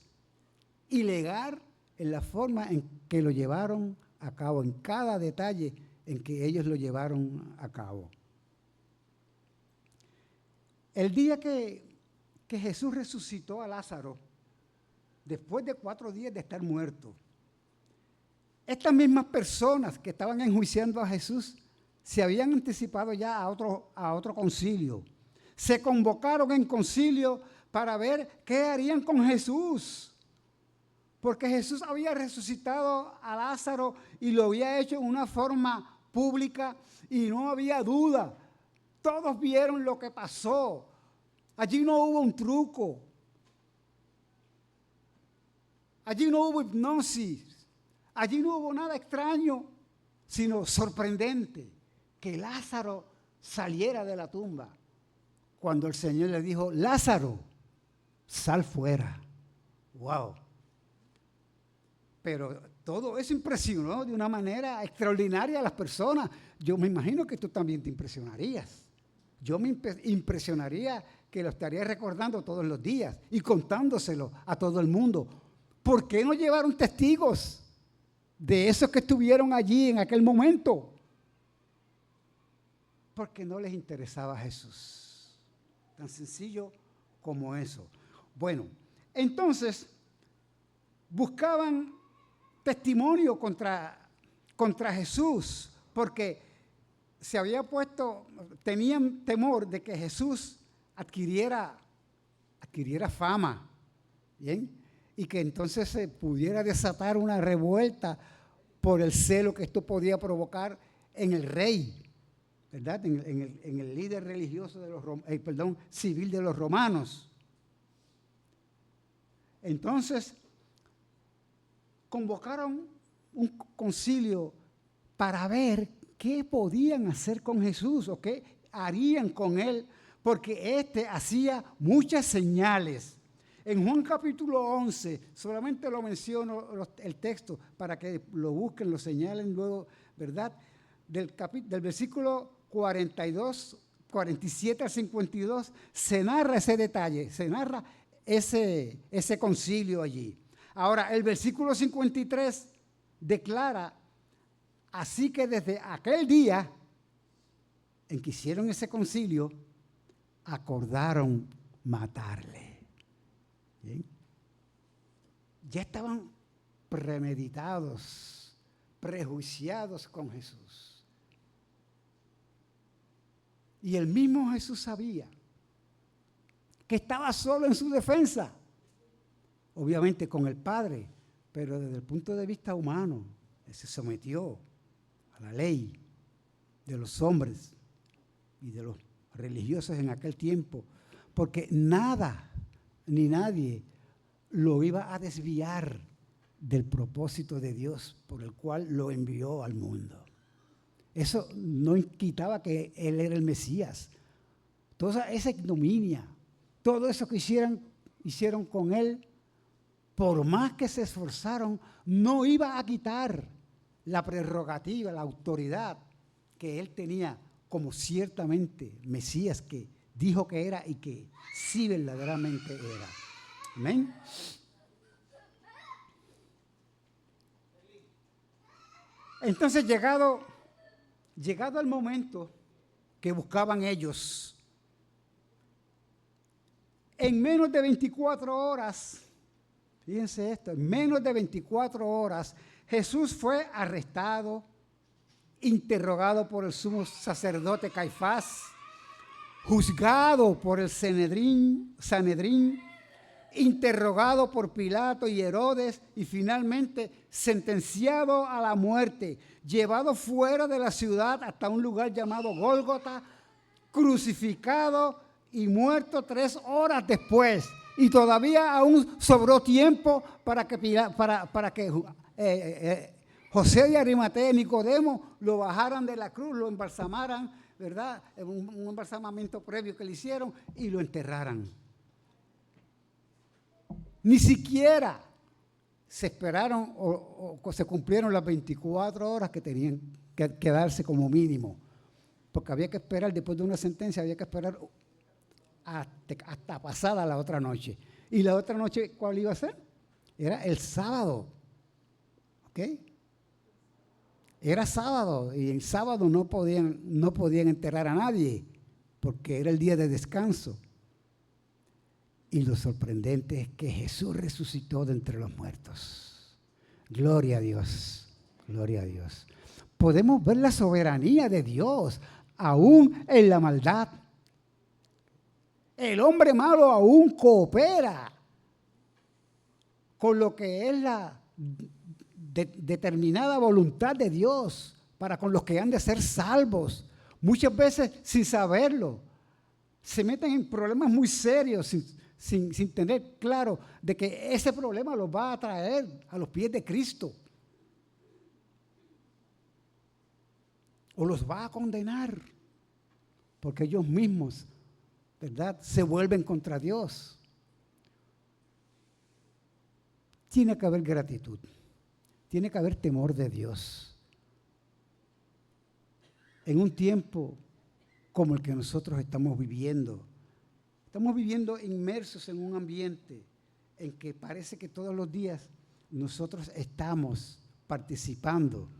ilegal en la forma en que lo llevaron a cabo, en cada detalle en que ellos lo llevaron a cabo. El día que Jesús resucitó a Lázaro, después de 4 días de estar muerto, estas mismas personas que estaban enjuiciando a Jesús se habían anticipado ya a otro concilio. Se convocaron en concilio para ver qué harían con Jesús. Porque Jesús había resucitado a Lázaro y lo había hecho en una forma pública y no había duda. Todos vieron lo que pasó. Allí no hubo un truco. Allí no hubo hipnosis. Allí no hubo nada extraño, sino sorprendente, que Lázaro saliera de la tumba. Cuando el Señor le dijo, Lázaro, sal fuera. ¡Wow! Pero todo eso impresionó de una manera extraordinaria a las personas. Yo me imagino que tú también te impresionarías. Yo me impresionaría que lo estaría recordando todos los días y contándoselo a todo el mundo. ¿Por qué no llevaron testigos de esos que estuvieron allí en aquel momento? Porque no les interesaba Jesús. Tan sencillo como eso. Bueno, entonces buscaban testimonio contra Jesús, porque tenían temor de que Jesús adquiriera fama, ¿bien? y que entonces se pudiera desatar una revuelta por el celo que esto podía provocar en el rey, ¿verdad? En el líder religioso de los civil de los romanos. Entonces, convocaron un concilio para ver qué podían hacer con Jesús o qué harían con él, porque éste hacía muchas señales. En Juan capítulo 11, solamente lo menciono el texto para que lo busquen, lo señalen luego, ¿verdad? Del versículo 42, 47 al 52, se narra ese detalle, se narra ese concilio allí. Ahora, el versículo 53 declara, así que desde aquel día en que hicieron ese concilio, acordaron matarle. ¿Bien? Ya estaban premeditados, prejuiciados con Jesús. Y el mismo Jesús sabía que estaba solo en su defensa, obviamente con el Padre, pero desde el punto de vista humano, él se sometió a la ley de los hombres y de los religiosos en aquel tiempo, porque nada ni nadie lo iba a desviar del propósito de Dios por el cual lo envió al mundo. Eso no quitaba que él era el Mesías. Toda esa ignominia, todo eso que hicieron con él, por más que se esforzaron, no iba a quitar la prerrogativa, la autoridad que él tenía como ciertamente Mesías que dijo que era y que sí verdaderamente era. Amén. Entonces, llegado el momento que buscaban ellos, en menos de 24 horas, fíjense esto, en menos de 24 horas, Jesús fue arrestado, interrogado por el sumo sacerdote Caifás, juzgado por el Sanedrín, interrogado por Pilato y Herodes y finalmente sentenciado a la muerte, llevado fuera de la ciudad hasta un lugar llamado Gólgota, crucificado y muerto 3 horas después. Y todavía aún sobró tiempo para que José de Arimatea y Nicodemo lo bajaran de la cruz, lo embalsamaran, ¿verdad? Un embalsamamiento previo que le hicieron y lo enterraran. Ni siquiera se esperaron o se cumplieron las 24 horas que tenían que quedarse como mínimo. Porque había que esperar, después de una sentencia, había que esperar hasta pasada la otra noche. ¿Y la otra noche cuál iba a ser? Era el sábado. ¿Ok? Era sábado y el sábado no podían enterrar a nadie porque era el día de descanso. Y lo sorprendente es que Jesús resucitó de entre los muertos. Gloria a Dios, gloria a Dios. Podemos ver la soberanía de Dios aún en la maldad. El hombre malo aún coopera con lo que es la determinada voluntad de Dios para con los que han de ser salvos. Muchas veces sin saberlo, se meten en problemas muy serios sin tener claro de que ese problema los va a traer a los pies de Cristo. O los va a condenar, porque ellos mismos, ¿verdad?, se vuelven contra Dios. Tiene que haber gratitud, tiene que haber temor de Dios. En un tiempo como el que nosotros estamos viviendo inmersos en un ambiente en que parece que todos los días nosotros estamos participando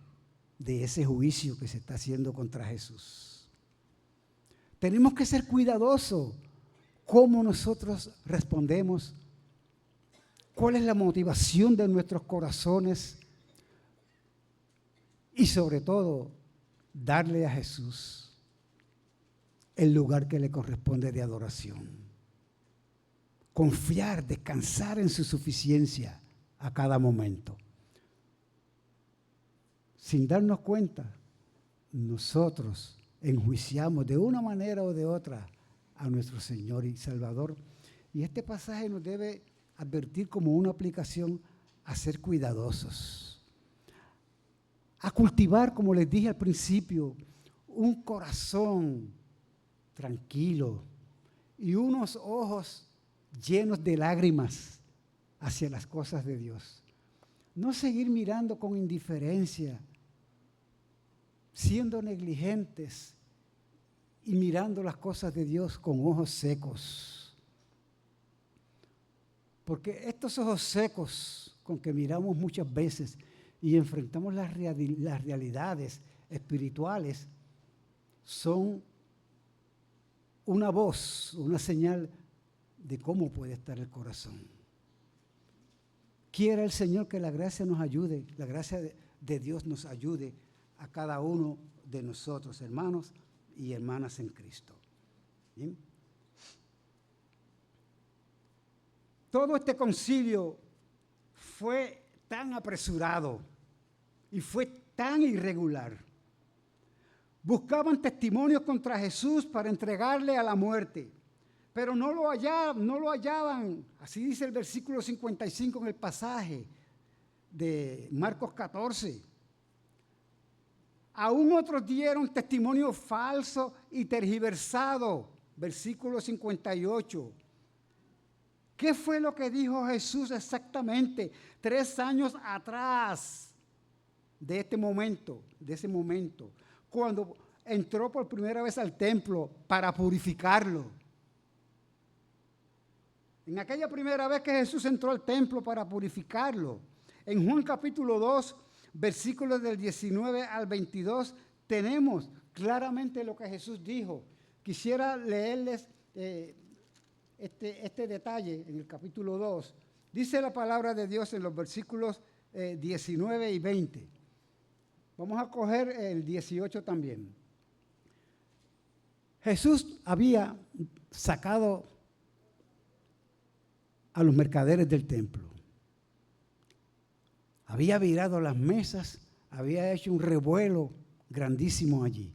de ese juicio que se está haciendo contra Jesús. Tenemos que ser cuidadosos cómo nosotros respondemos, cuál es la motivación de nuestros corazones y sobre todo darle a Jesús el lugar que le corresponde de adoración. confiar, descansar en su suficiencia a cada momento. Sin darnos cuenta, nosotros enjuiciamos de una manera o de otra a nuestro Señor y Salvador. Y este pasaje nos debe advertir como una aplicación a ser cuidadosos, a cultivar, como les dije al principio, un corazón tranquilo y unos ojos llenos de lágrimas hacia las cosas de Dios. No seguir mirando con indiferencia, siendo negligentes y mirando las cosas de Dios con ojos secos. Porque estos ojos secos con que miramos muchas veces y enfrentamos las realidades espirituales son una voz, una señal de cómo puede estar el corazón. Quiera el Señor que la gracia nos ayude, la gracia de Dios nos ayude a cada uno de nosotros, hermanos y hermanas en Cristo. ¿Bien? Todo este concilio fue tan apresurado y fue tan irregular. Buscaban testimonios contra Jesús para entregarle a la muerte, pero no lo hallaban. Así dice el versículo 55 en el pasaje de Marcos 14. Aún otros dieron testimonio falso y tergiversado, versículo 58. ¿Qué fue lo que dijo Jesús exactamente 3 años atrás de ese momento, cuando entró por primera vez al templo para purificarlo? En aquella primera vez que Jesús entró al templo para purificarlo, en Juan capítulo 2, versículos del 19 al 22, tenemos claramente lo que Jesús dijo. Quisiera leerles este detalle en el capítulo 2. Dice la palabra de Dios en los versículos 19 y 20. Vamos a coger el 18 también. Jesús había sacado a los mercaderes del templo. Había virado las mesas, había hecho un revuelo grandísimo allí,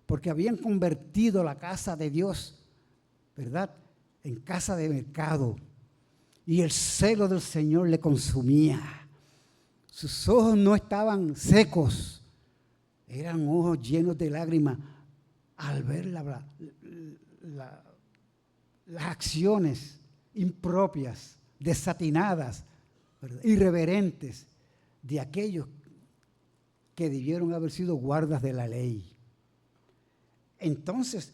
porque habían convertido la casa de Dios, ¿verdad?, en casa de mercado, y el celo del Señor le consumía. Sus ojos no estaban secos, eran ojos llenos de lágrimas al ver las acciones impropias, desatinadas, ¿verdad?, irreverentes de aquellos que debieron haber sido guardas de la ley. Entonces,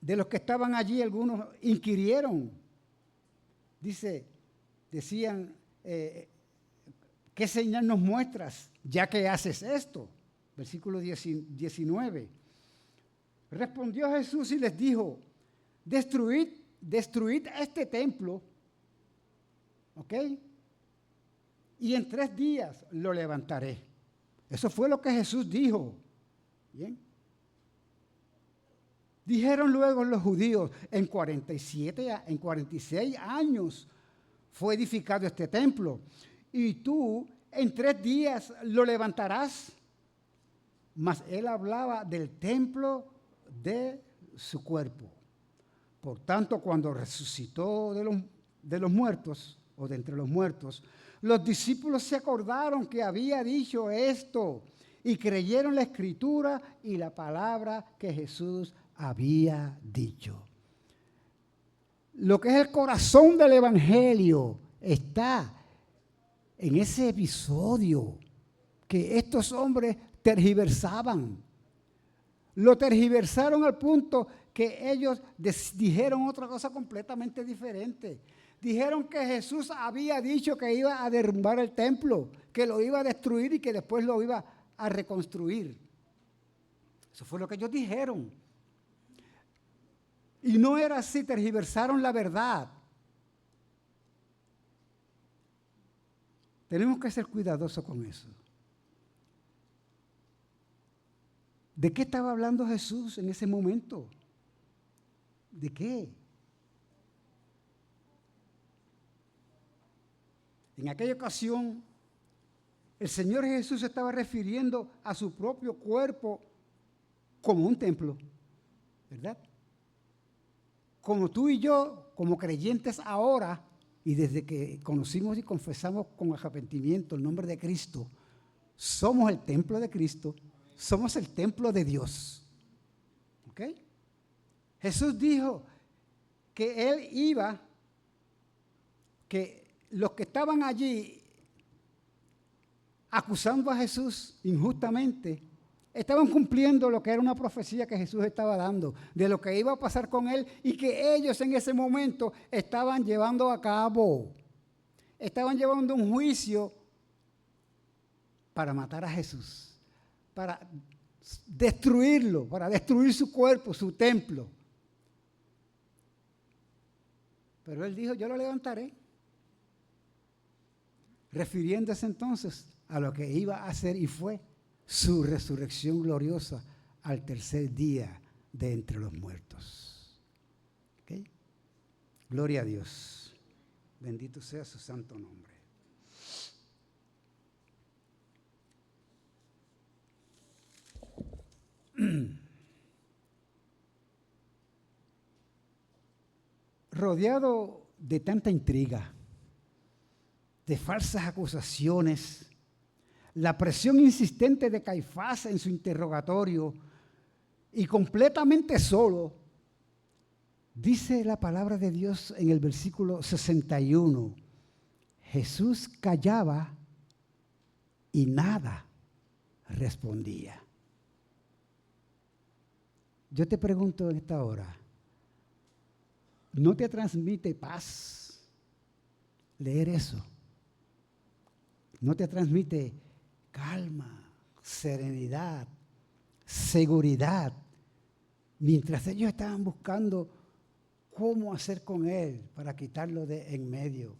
de los que estaban allí, algunos inquirieron. Decían, ¿qué señal nos muestras ya que haces esto? Versículo 19. Respondió Jesús y les dijo, destruid este templo, ¿ok?, y en 3 días lo levantaré. Eso fue lo que Jesús dijo. Bien. Dijeron luego los judíos, en 46 años fue edificado este templo, y tú en 3 días lo levantarás. Mas él hablaba del templo de su cuerpo. Por tanto, cuando resucitó de los muertos, o de entre los muertos, los discípulos se acordaron que había dicho esto y creyeron la escritura y la palabra que Jesús había dicho. Lo que es el corazón del evangelio está en ese episodio que estos hombres tergiversaban. Lo tergiversaron al punto que ellos dijeron otra cosa completamente diferente. Dijeron que Jesús había dicho que iba a derrumbar el templo, que lo iba a destruir y que después lo iba a reconstruir. Eso fue lo que ellos dijeron. Y no era así, tergiversaron la verdad. Tenemos que ser cuidadosos con eso. ¿De qué estaba hablando Jesús en ese momento? ¿De qué? En aquella ocasión, el Señor Jesús se estaba refiriendo a su propio cuerpo como un templo, ¿verdad? Como tú y yo, como creyentes ahora, y desde que conocimos y confesamos con arrepentimiento el nombre de Cristo, somos el templo de Cristo, somos el templo de Dios. ¿Ok? Jesús dijo que Él iba, que los que estaban allí acusando a Jesús injustamente, estaban cumpliendo lo que era una profecía que Jesús estaba dando, de lo que iba a pasar con Él y que ellos en ese momento estaban llevando a cabo. Estaban llevando un juicio para matar a Jesús, para destruirlo, para destruir su cuerpo, su templo. Pero Él dijo, yo lo levantaré, refiriéndose entonces a lo que iba a hacer y fue su resurrección gloriosa al tercer día de entre los muertos. ¿Okay? Gloria a Dios. Bendito sea su santo nombre. Rodeado de tanta intriga, de falsas acusaciones, la presión insistente de Caifás en su interrogatorio y completamente solo, dice la palabra de Dios en el versículo 61, Jesús callaba y nada respondía. Yo te pregunto en esta hora, ¿no te transmite paz leer eso? ¿No te transmite calma, serenidad, seguridad, mientras ellos estaban buscando cómo hacer con Él para quitarlo de en medio?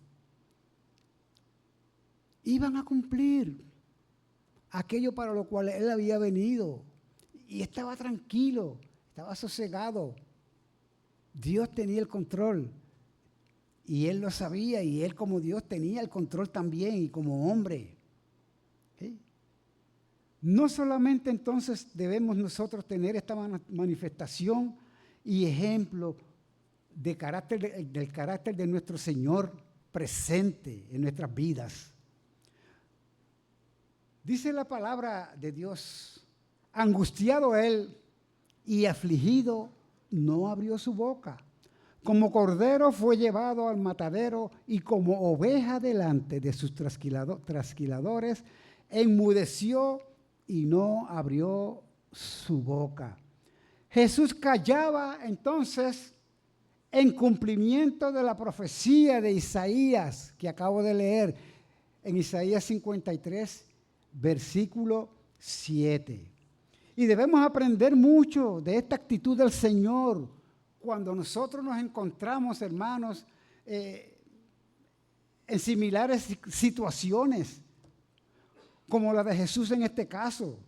Iban a cumplir aquello para lo cual Él había venido y estaba tranquilo, estaba sosegado. Dios tenía el control y Él lo sabía, y Él como Dios tenía el control también y como hombre. ¿Sí? No solamente entonces debemos nosotros tener esta manifestación y ejemplo del carácter de nuestro Señor presente en nuestras vidas. Dice la palabra de Dios, angustiado Él y afligido, no abrió su boca. Como cordero fue llevado al matadero y como oveja delante de sus trasquiladores, enmudeció y no abrió su boca. Jesús callaba entonces en cumplimiento de la profecía de Isaías que acabo de leer en Isaías 53, versículo 7. Y debemos aprender mucho de esta actitud del Señor cuando nosotros nos encontramos, hermanos, en similares situaciones, como la de Jesús en este caso,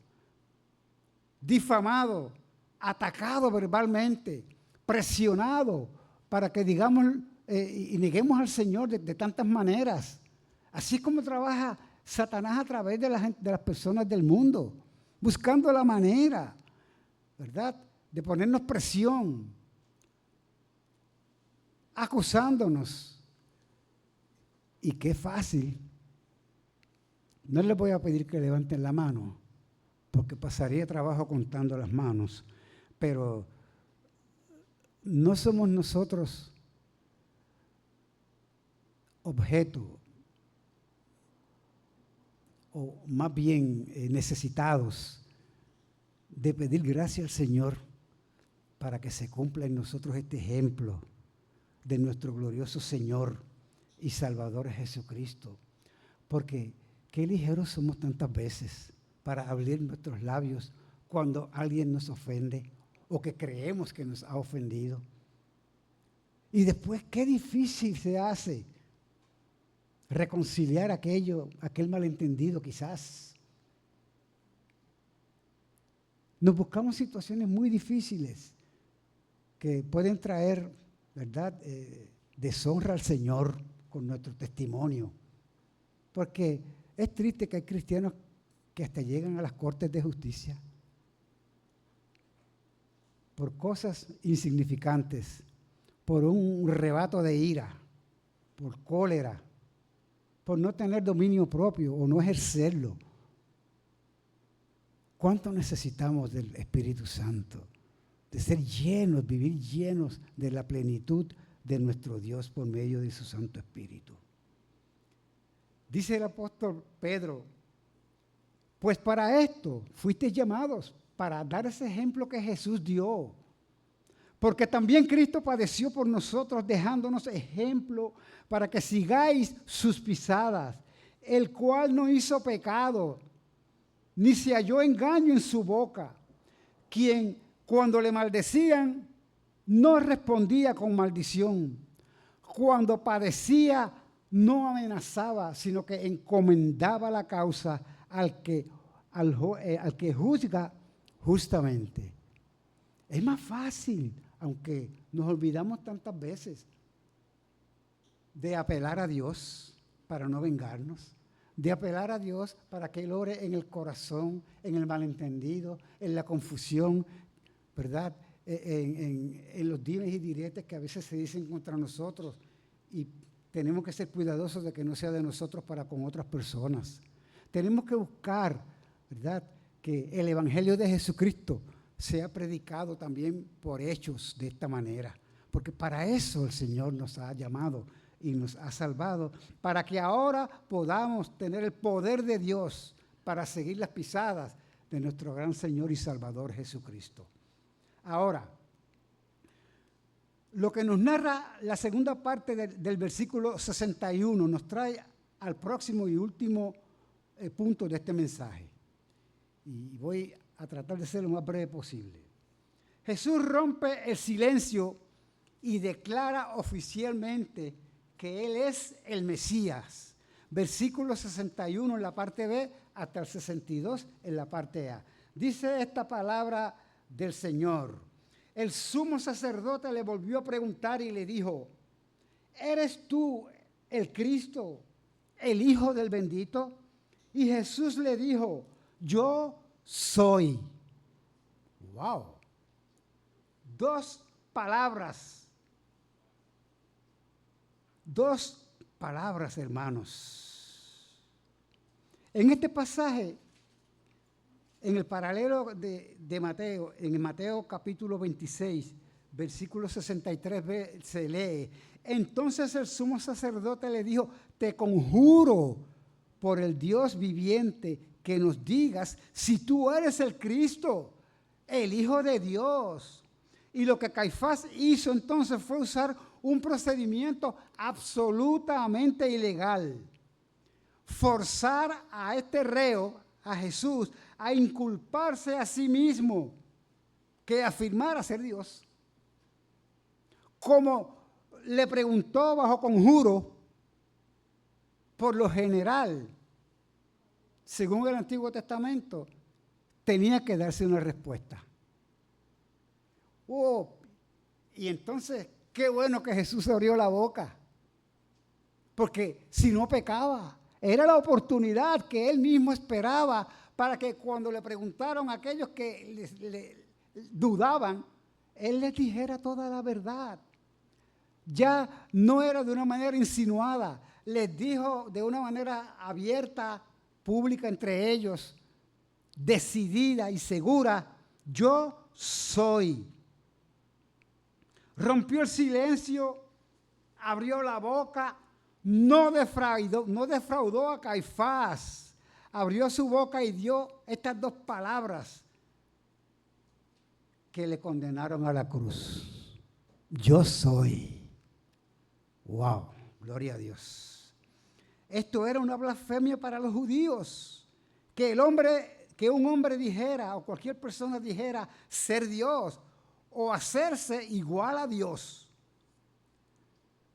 difamado, atacado verbalmente, presionado para que digamos y neguemos al Señor de tantas maneras. Así es como trabaja Satanás a través de las personas del mundo, buscando la manera, ¿verdad?, de ponernos presión, acusándonos. Y qué fácil. No les voy a pedir que levanten la mano, porque pasaría trabajo contando las manos, pero no somos nosotros objeto, o más bien necesitados de pedir gracia al Señor para que se cumpla en nosotros este ejemplo de nuestro glorioso Señor y Salvador Jesucristo. Porque qué ligeros somos tantas veces para abrir nuestros labios cuando alguien nos ofende o que creemos que nos ha ofendido. Y después qué difícil se hace reconciliar aquel malentendido quizás. Nos buscamos situaciones muy difíciles que pueden traer, ¿verdad?, deshonra al Señor con nuestro testimonio. Porque es triste que hay cristianos que hasta llegan a las cortes de justicia por cosas insignificantes, por un arrebato de ira, por cólera, por no tener dominio propio o no ejercerlo. ¿Cuánto necesitamos del Espíritu Santo? De ser llenos, vivir llenos de la plenitud de nuestro Dios por medio de su Santo Espíritu. Dice el apóstol Pedro, pues para esto fuisteis llamados, para dar ese ejemplo que Jesús dio. Porque también Cristo padeció por nosotros, dejándonos ejemplo para que sigáis sus pisadas, el cual no hizo pecado, ni se halló engaño en su boca, quien cuando le maldecían no respondía con maldición, cuando padecía no amenazaba, sino que encomendaba la causa al que juzga justamente. Es más fácil, aunque nos olvidamos tantas veces, de apelar a Dios para no vengarnos, de apelar a Dios para que Él ore en el corazón, en el malentendido, en la confusión, ¿verdad? En los dimes y diretes que a veces se dicen contra nosotros, y tenemos que ser cuidadosos de que no sea de nosotros para con otras personas. Tenemos que buscar, ¿verdad?, que el Evangelio de Jesucristo sea predicado también por hechos de esta manera, porque para eso el Señor nos ha llamado y nos ha salvado, para que ahora podamos tener el poder de Dios para seguir las pisadas de nuestro gran Señor y Salvador Jesucristo. Ahora, lo que nos narra la segunda parte del versículo 61 nos trae al próximo y último punto de este mensaje. Y voy a tratar de ser lo más breve posible. Jesús rompe el silencio y declara oficialmente que Él es el Mesías. Versículo 61 en la parte B hasta el 62 en la parte A. Dice esta palabra del Señor. El sumo sacerdote le volvió a preguntar y le dijo, ¿eres tú el Cristo, el Hijo del Bendito? Y Jesús le dijo, yo soy. ¡Wow! Dos palabras, hermanos. En este pasaje, en el paralelo de Mateo, en el Mateo capítulo 26, versículo 63b, se lee, entonces el sumo sacerdote le dijo, te conjuro por el Dios viviente que nos digas si tú eres el Cristo, el Hijo de Dios. Y lo que Caifás hizo entonces fue usar un procedimiento absolutamente ilegal. Forzar a este reo, a Jesús, a inculparse a sí mismo, que afirmara ser Dios. Como le preguntó bajo conjuro, por lo general, según el Antiguo Testamento, tenía que darse una respuesta. Y entonces, qué bueno que Jesús abrió la boca, porque si no pecaba, era la oportunidad que él mismo esperaba para que cuando le preguntaron a aquellos que le dudaban, él les dijera toda la verdad. Ya no era de una manera insinuada, les dijo de una manera abierta, pública entre ellos, decidida y segura, yo soy. Rompió el silencio, abrió la boca, no defraudó a Caifás, abrió su boca y dio estas dos palabras que le condenaron a la cruz. Yo soy. ¡Wow! Gloria a Dios. Esto era una blasfemia para los judíos, que un hombre dijera o cualquier persona dijera ser Dios o hacerse igual a Dios.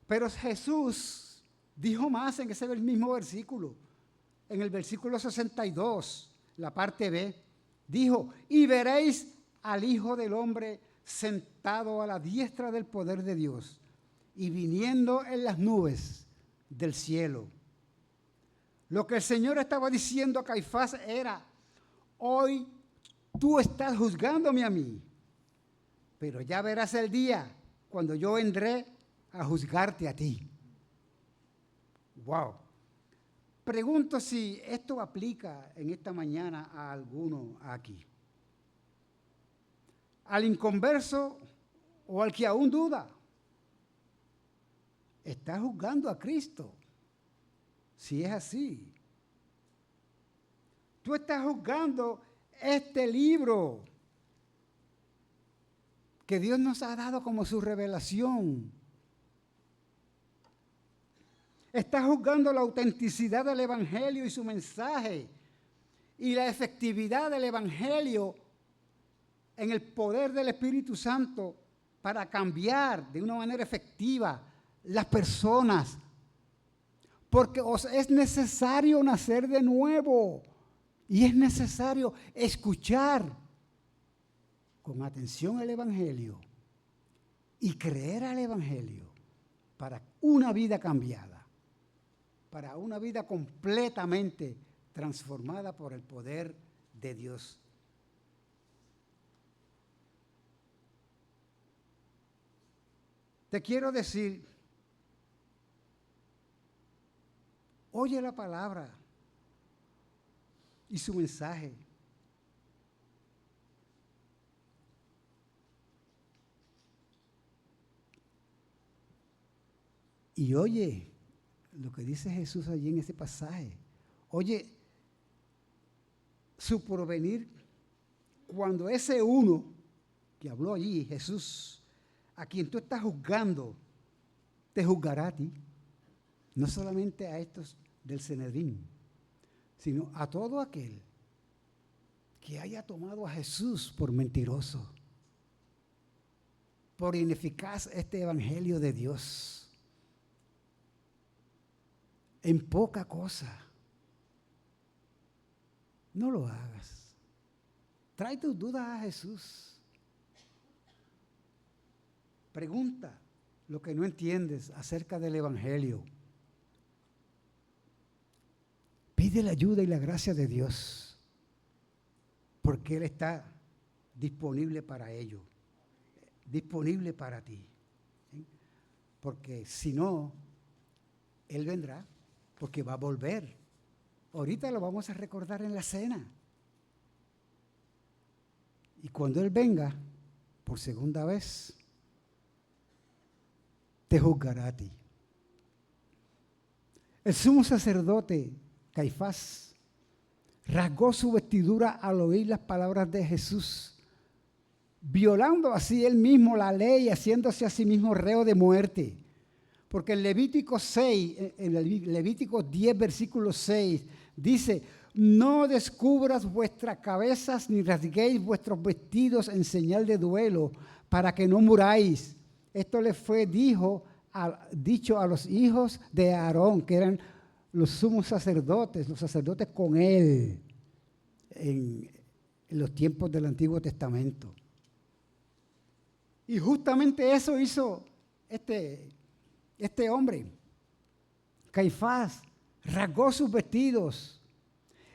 Pero Jesús dijo más en ese mismo versículo. En el versículo 62, la parte B, dijo, y veréis al Hijo del Hombre sentado a la diestra del poder de Dios y viniendo en las nubes del cielo. Lo que el Señor estaba diciendo a Caifás era: hoy tú estás juzgándome a mí, pero ya verás el día cuando yo vendré a juzgarte a ti. Wow. Pregunto si esto aplica en esta mañana a alguno aquí. Al inconverso o al que aún duda. ¿Estás juzgando a Cristo? Si es así. Tú estás juzgando este libro que Dios nos ha dado como su revelación. Estás juzgando la autenticidad del Evangelio y su mensaje y la efectividad del Evangelio en el poder del Espíritu Santo para cambiar de una manera efectiva las personas. Porque os es necesario nacer de nuevo y es necesario escuchar con atención el Evangelio y creer al Evangelio para una vida cambiada, para una vida completamente transformada por el poder de Dios. Te quiero decir, oye la palabra y su mensaje. Y oye lo que dice Jesús allí en ese pasaje. Oye su porvenir cuando ese uno que habló allí, Jesús, a quien tú estás juzgando, te juzgará a ti. No solamente a estos del Sanedrín, sino a todo aquel que haya tomado a Jesús por mentiroso, por ineficaz este evangelio de Dios. En poca cosa. No lo hagas. Trae tus dudas a Jesús. Pregunta lo que no entiendes acerca del evangelio. Pide la ayuda y la gracia de Dios, porque Él está disponible para ello, disponible para ti. ¿Sí? Porque si no, Él vendrá, porque va a volver. Ahorita lo vamos a recordar en la cena. Y cuando Él venga, por segunda vez, te juzgará a ti. El sumo sacerdote Caifás rasgó su vestidura al oír las palabras de Jesús, violando así él mismo la ley, haciéndose a sí mismo reo de muerte. Porque en Levítico 6, en Levítico 10, versículo 6, dice: no descubras vuestras cabezas ni rasguéis vuestros vestidos en señal de duelo, para que no muráis. Esto le fue dicho a los hijos de Aarón, que eran los sumos sacerdotes, los sacerdotes con él en los tiempos del Antiguo Testamento. Y justamente eso hizo este hombre, Caifás, rasgó sus vestidos.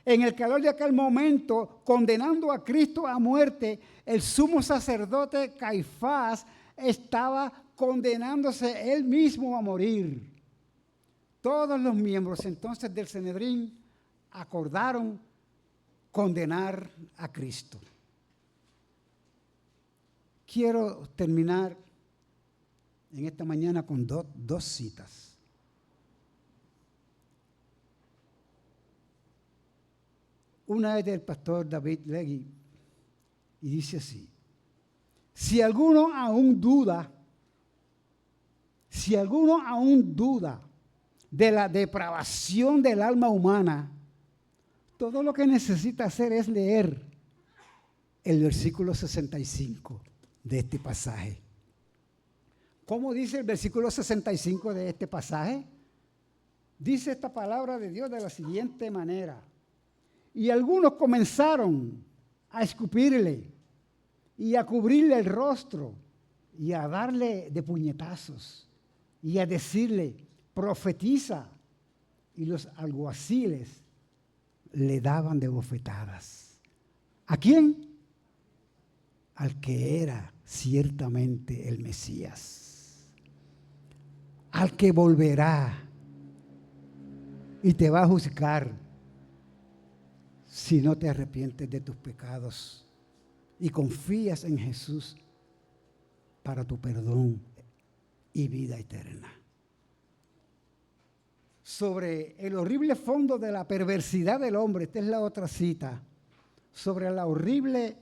En el calor de aquel momento, condenando a Cristo a muerte, el sumo sacerdote Caifás estaba condenándose él mismo a morir. Todos los miembros entonces del Sanedrín acordaron condenar a Cristo. Quiero terminar en esta mañana con dos citas. Una es del pastor David Legui y dice así: si alguno aún duda de la depravación del alma humana, todo lo que necesita hacer es leer el versículo 65 de este pasaje. ¿Cómo dice el versículo 65 de este pasaje? Dice esta palabra de Dios de la siguiente manera: y algunos comenzaron a escupirle y a cubrirle el rostro y a darle de puñetazos y a decirle: profetiza. y los alguaciles le daban de bofetadas. ¿A quién? Al que era ciertamente el Mesías, al que volverá y te va a juzgar si no te arrepientes de tus pecados y confías en Jesús para tu perdón y vida eterna. Sobre el horrible fondo de la perversidad del hombre, esta es la otra cita, sobre el horrible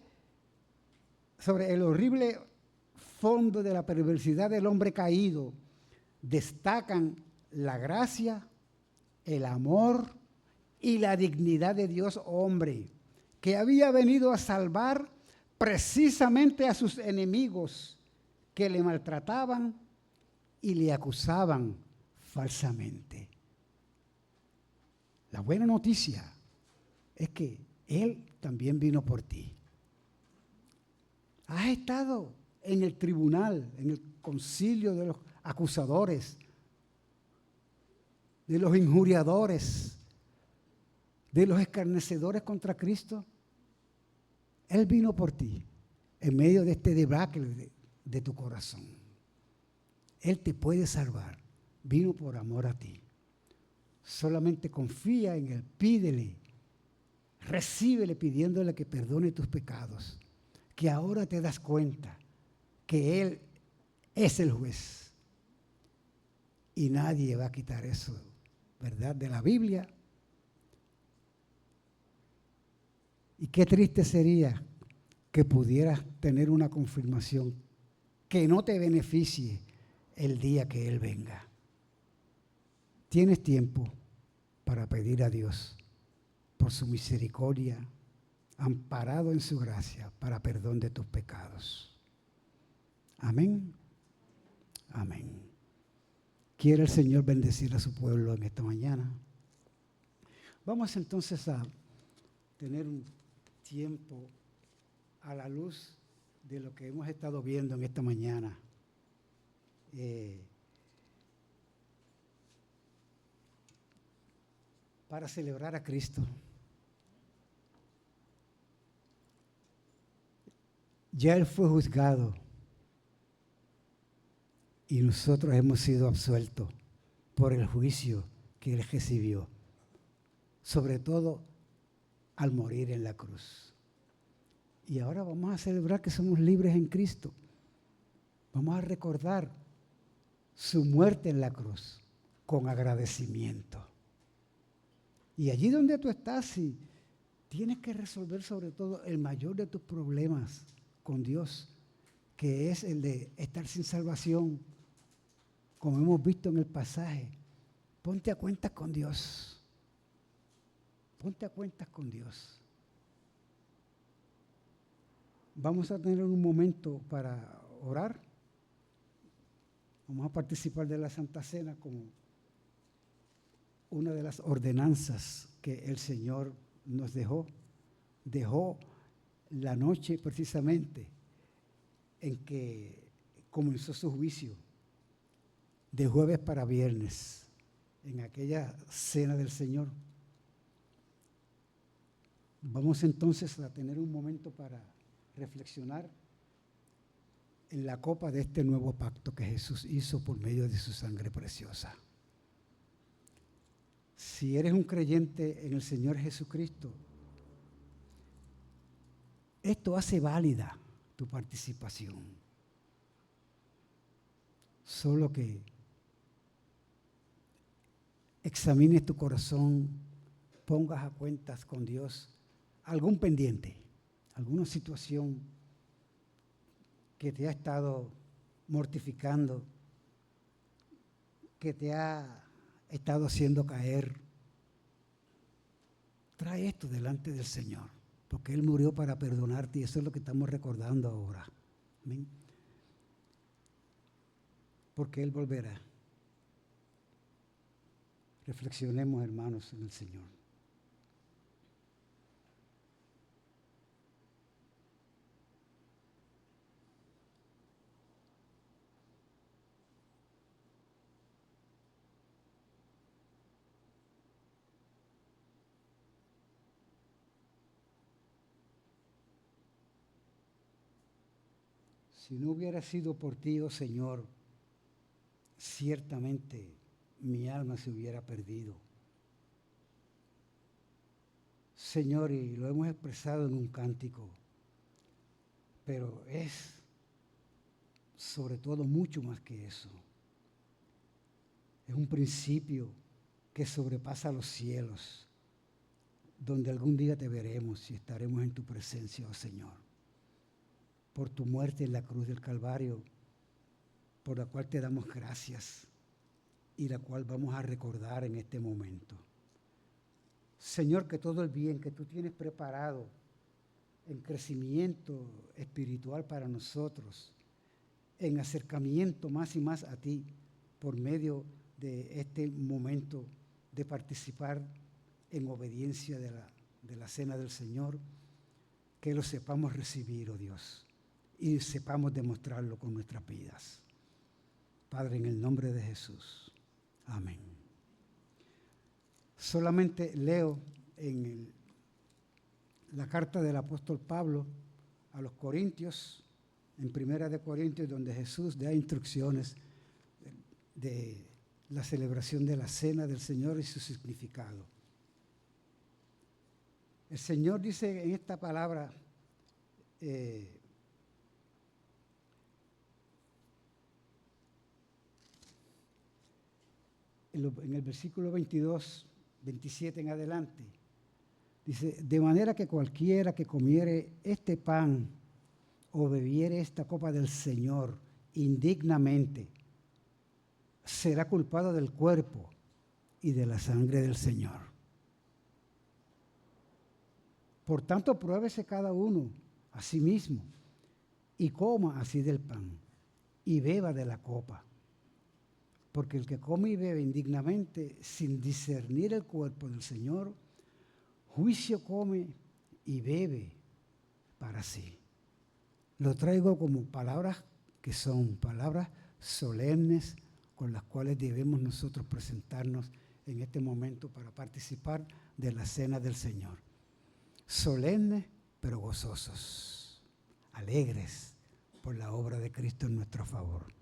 fondo de la perversidad del hombre caído, destacan la gracia, el amor y la dignidad de Dios hombre, que había venido a salvar precisamente a sus enemigos que le maltrataban y le acusaban falsamente. La buena noticia es que Él también vino por ti. Has estado en el tribunal, en el concilio de los acusadores, de los injuriadores, de los escarnecedores contra Cristo. Él vino por ti en medio de este debacle de tu corazón. Él te puede salvar. Vino por amor a ti. Solamente confía en Él, pídele, recíbele pidiéndole que perdone tus pecados, que ahora te das cuenta que Él es el juez y nadie va a quitar eso, ¿verdad?, de la Biblia. Y qué triste sería que pudieras tener una confirmación que no te beneficie el día que Él venga. Tienes tiempo para pedir a Dios por su misericordia, amparado en su gracia, para perdón de tus pecados. Amén. Amén. Quiere el Señor bendecir a su pueblo en esta mañana. Vamos entonces a tener un tiempo a la luz de lo que hemos estado viendo en esta mañana. Para celebrar a Cristo. Ya Él fue juzgado y nosotros hemos sido absueltos por el juicio que Él recibió, sobre todo al morir en la cruz. Y ahora vamos a celebrar que somos libres en Cristo. Vamos a recordar su muerte en la cruz con agradecimiento. Y allí donde tú estás, si tienes que resolver sobre todo el mayor de tus problemas con Dios, que es el de estar sin salvación, como hemos visto en el pasaje, ponte a cuentas con Dios. Ponte a cuentas con Dios. Vamos a tener un momento para orar. Vamos a participar de la Santa Cena como una de las ordenanzas que el Señor nos dejó. Dejó la noche precisamente en que comenzó su juicio, de jueves para viernes, en aquella cena del Señor. Vamos entonces a tener un momento para reflexionar en la copa de este nuevo pacto que Jesús hizo por medio de su sangre preciosa. Si eres un creyente en el Señor Jesucristo, esto hace válida tu participación. Solo que examines tu corazón, pongas a cuentas con Dios algún pendiente, alguna situación que te ha estado mortificando, que te ha estado haciendo caer. Trae esto delante del Señor, porque Él murió para perdonarte y eso es lo que estamos recordando ahora. ¿Amén? Porque Él volverá. Reflexionemos, hermanos, en el Señor. Si no hubiera sido por ti, oh Señor, ciertamente mi alma se hubiera perdido. Señor, y lo hemos expresado en un cántico, pero es sobre todo mucho más que eso. Es un principio que sobrepasa los cielos, donde algún día te veremos y estaremos en tu presencia, oh Señor, por tu muerte en la cruz del Calvario, por la cual te damos gracias y la cual vamos a recordar en este momento. Señor, que todo el bien que tú tienes preparado en crecimiento espiritual para nosotros, en acercamiento más y más a ti por medio de este momento de participar en obediencia de la cena del Señor, que lo sepamos recibir, oh Dios, y sepamos demostrarlo con nuestras vidas. Padre, en el nombre de Jesús. Amén. Solamente leo en la carta del apóstol Pablo a los Corintios, en Primera de Corintios, donde Jesús da instrucciones de la celebración de la cena del Señor y su significado. El Señor dice en esta palabra, en el versículo 22, 27 en adelante, dice: de manera que cualquiera que comiere este pan o bebiere esta copa del Señor indignamente, será culpado del cuerpo y de la sangre del Señor. Por tanto, pruébese cada uno a sí mismo y coma así del pan y beba de la copa. Porque el que come y bebe indignamente, sin discernir el cuerpo del Señor, juicio come y bebe para sí. Lo traigo como palabras que son palabras solemnes con las cuales debemos nosotros presentarnos en este momento para participar de la cena del Señor. Solemnes pero gozosos, alegres por la obra de Cristo en nuestro favor.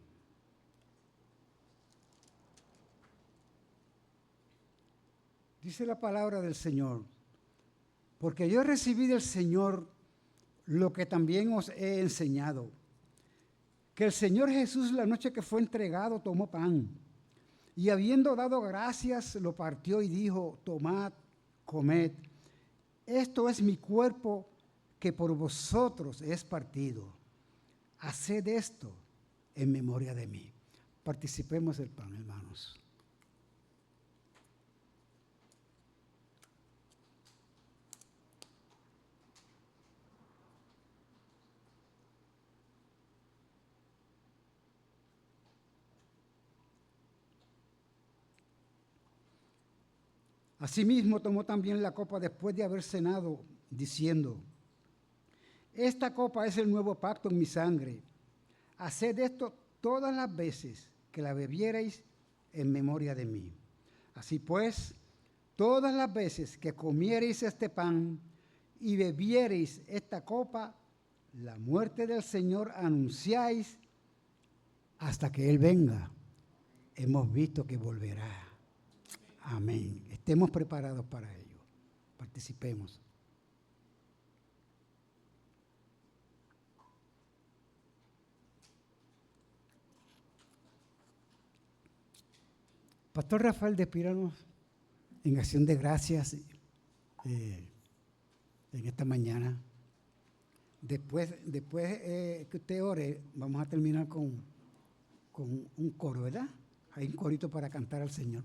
Dice la palabra del Señor: porque yo recibí del Señor lo que también os he enseñado, que el Señor Jesús, la noche que fue entregado, tomó pan, y habiendo dado gracias, lo partió y dijo: tomad, comed, esto es mi cuerpo que por vosotros es partido. Haced esto en memoria de mí. Participemos del pan, hermanos. Asimismo tomó también la copa después de haber cenado, diciendo: esta copa es el nuevo pacto en mi sangre. Haced esto todas las veces que la bebierais en memoria de mí. Así pues, todas las veces que comiereis este pan y bebiereis esta copa, la muerte del Señor anunciáis hasta que Él venga. Hemos visto que volverá. Amén. Estemos preparados para ello. Participemos. Pastor Rafael, despídanos en acción de gracias en esta mañana. Después que usted ore, vamos a terminar con un coro, ¿verdad? Hay un corito para cantar al Señor.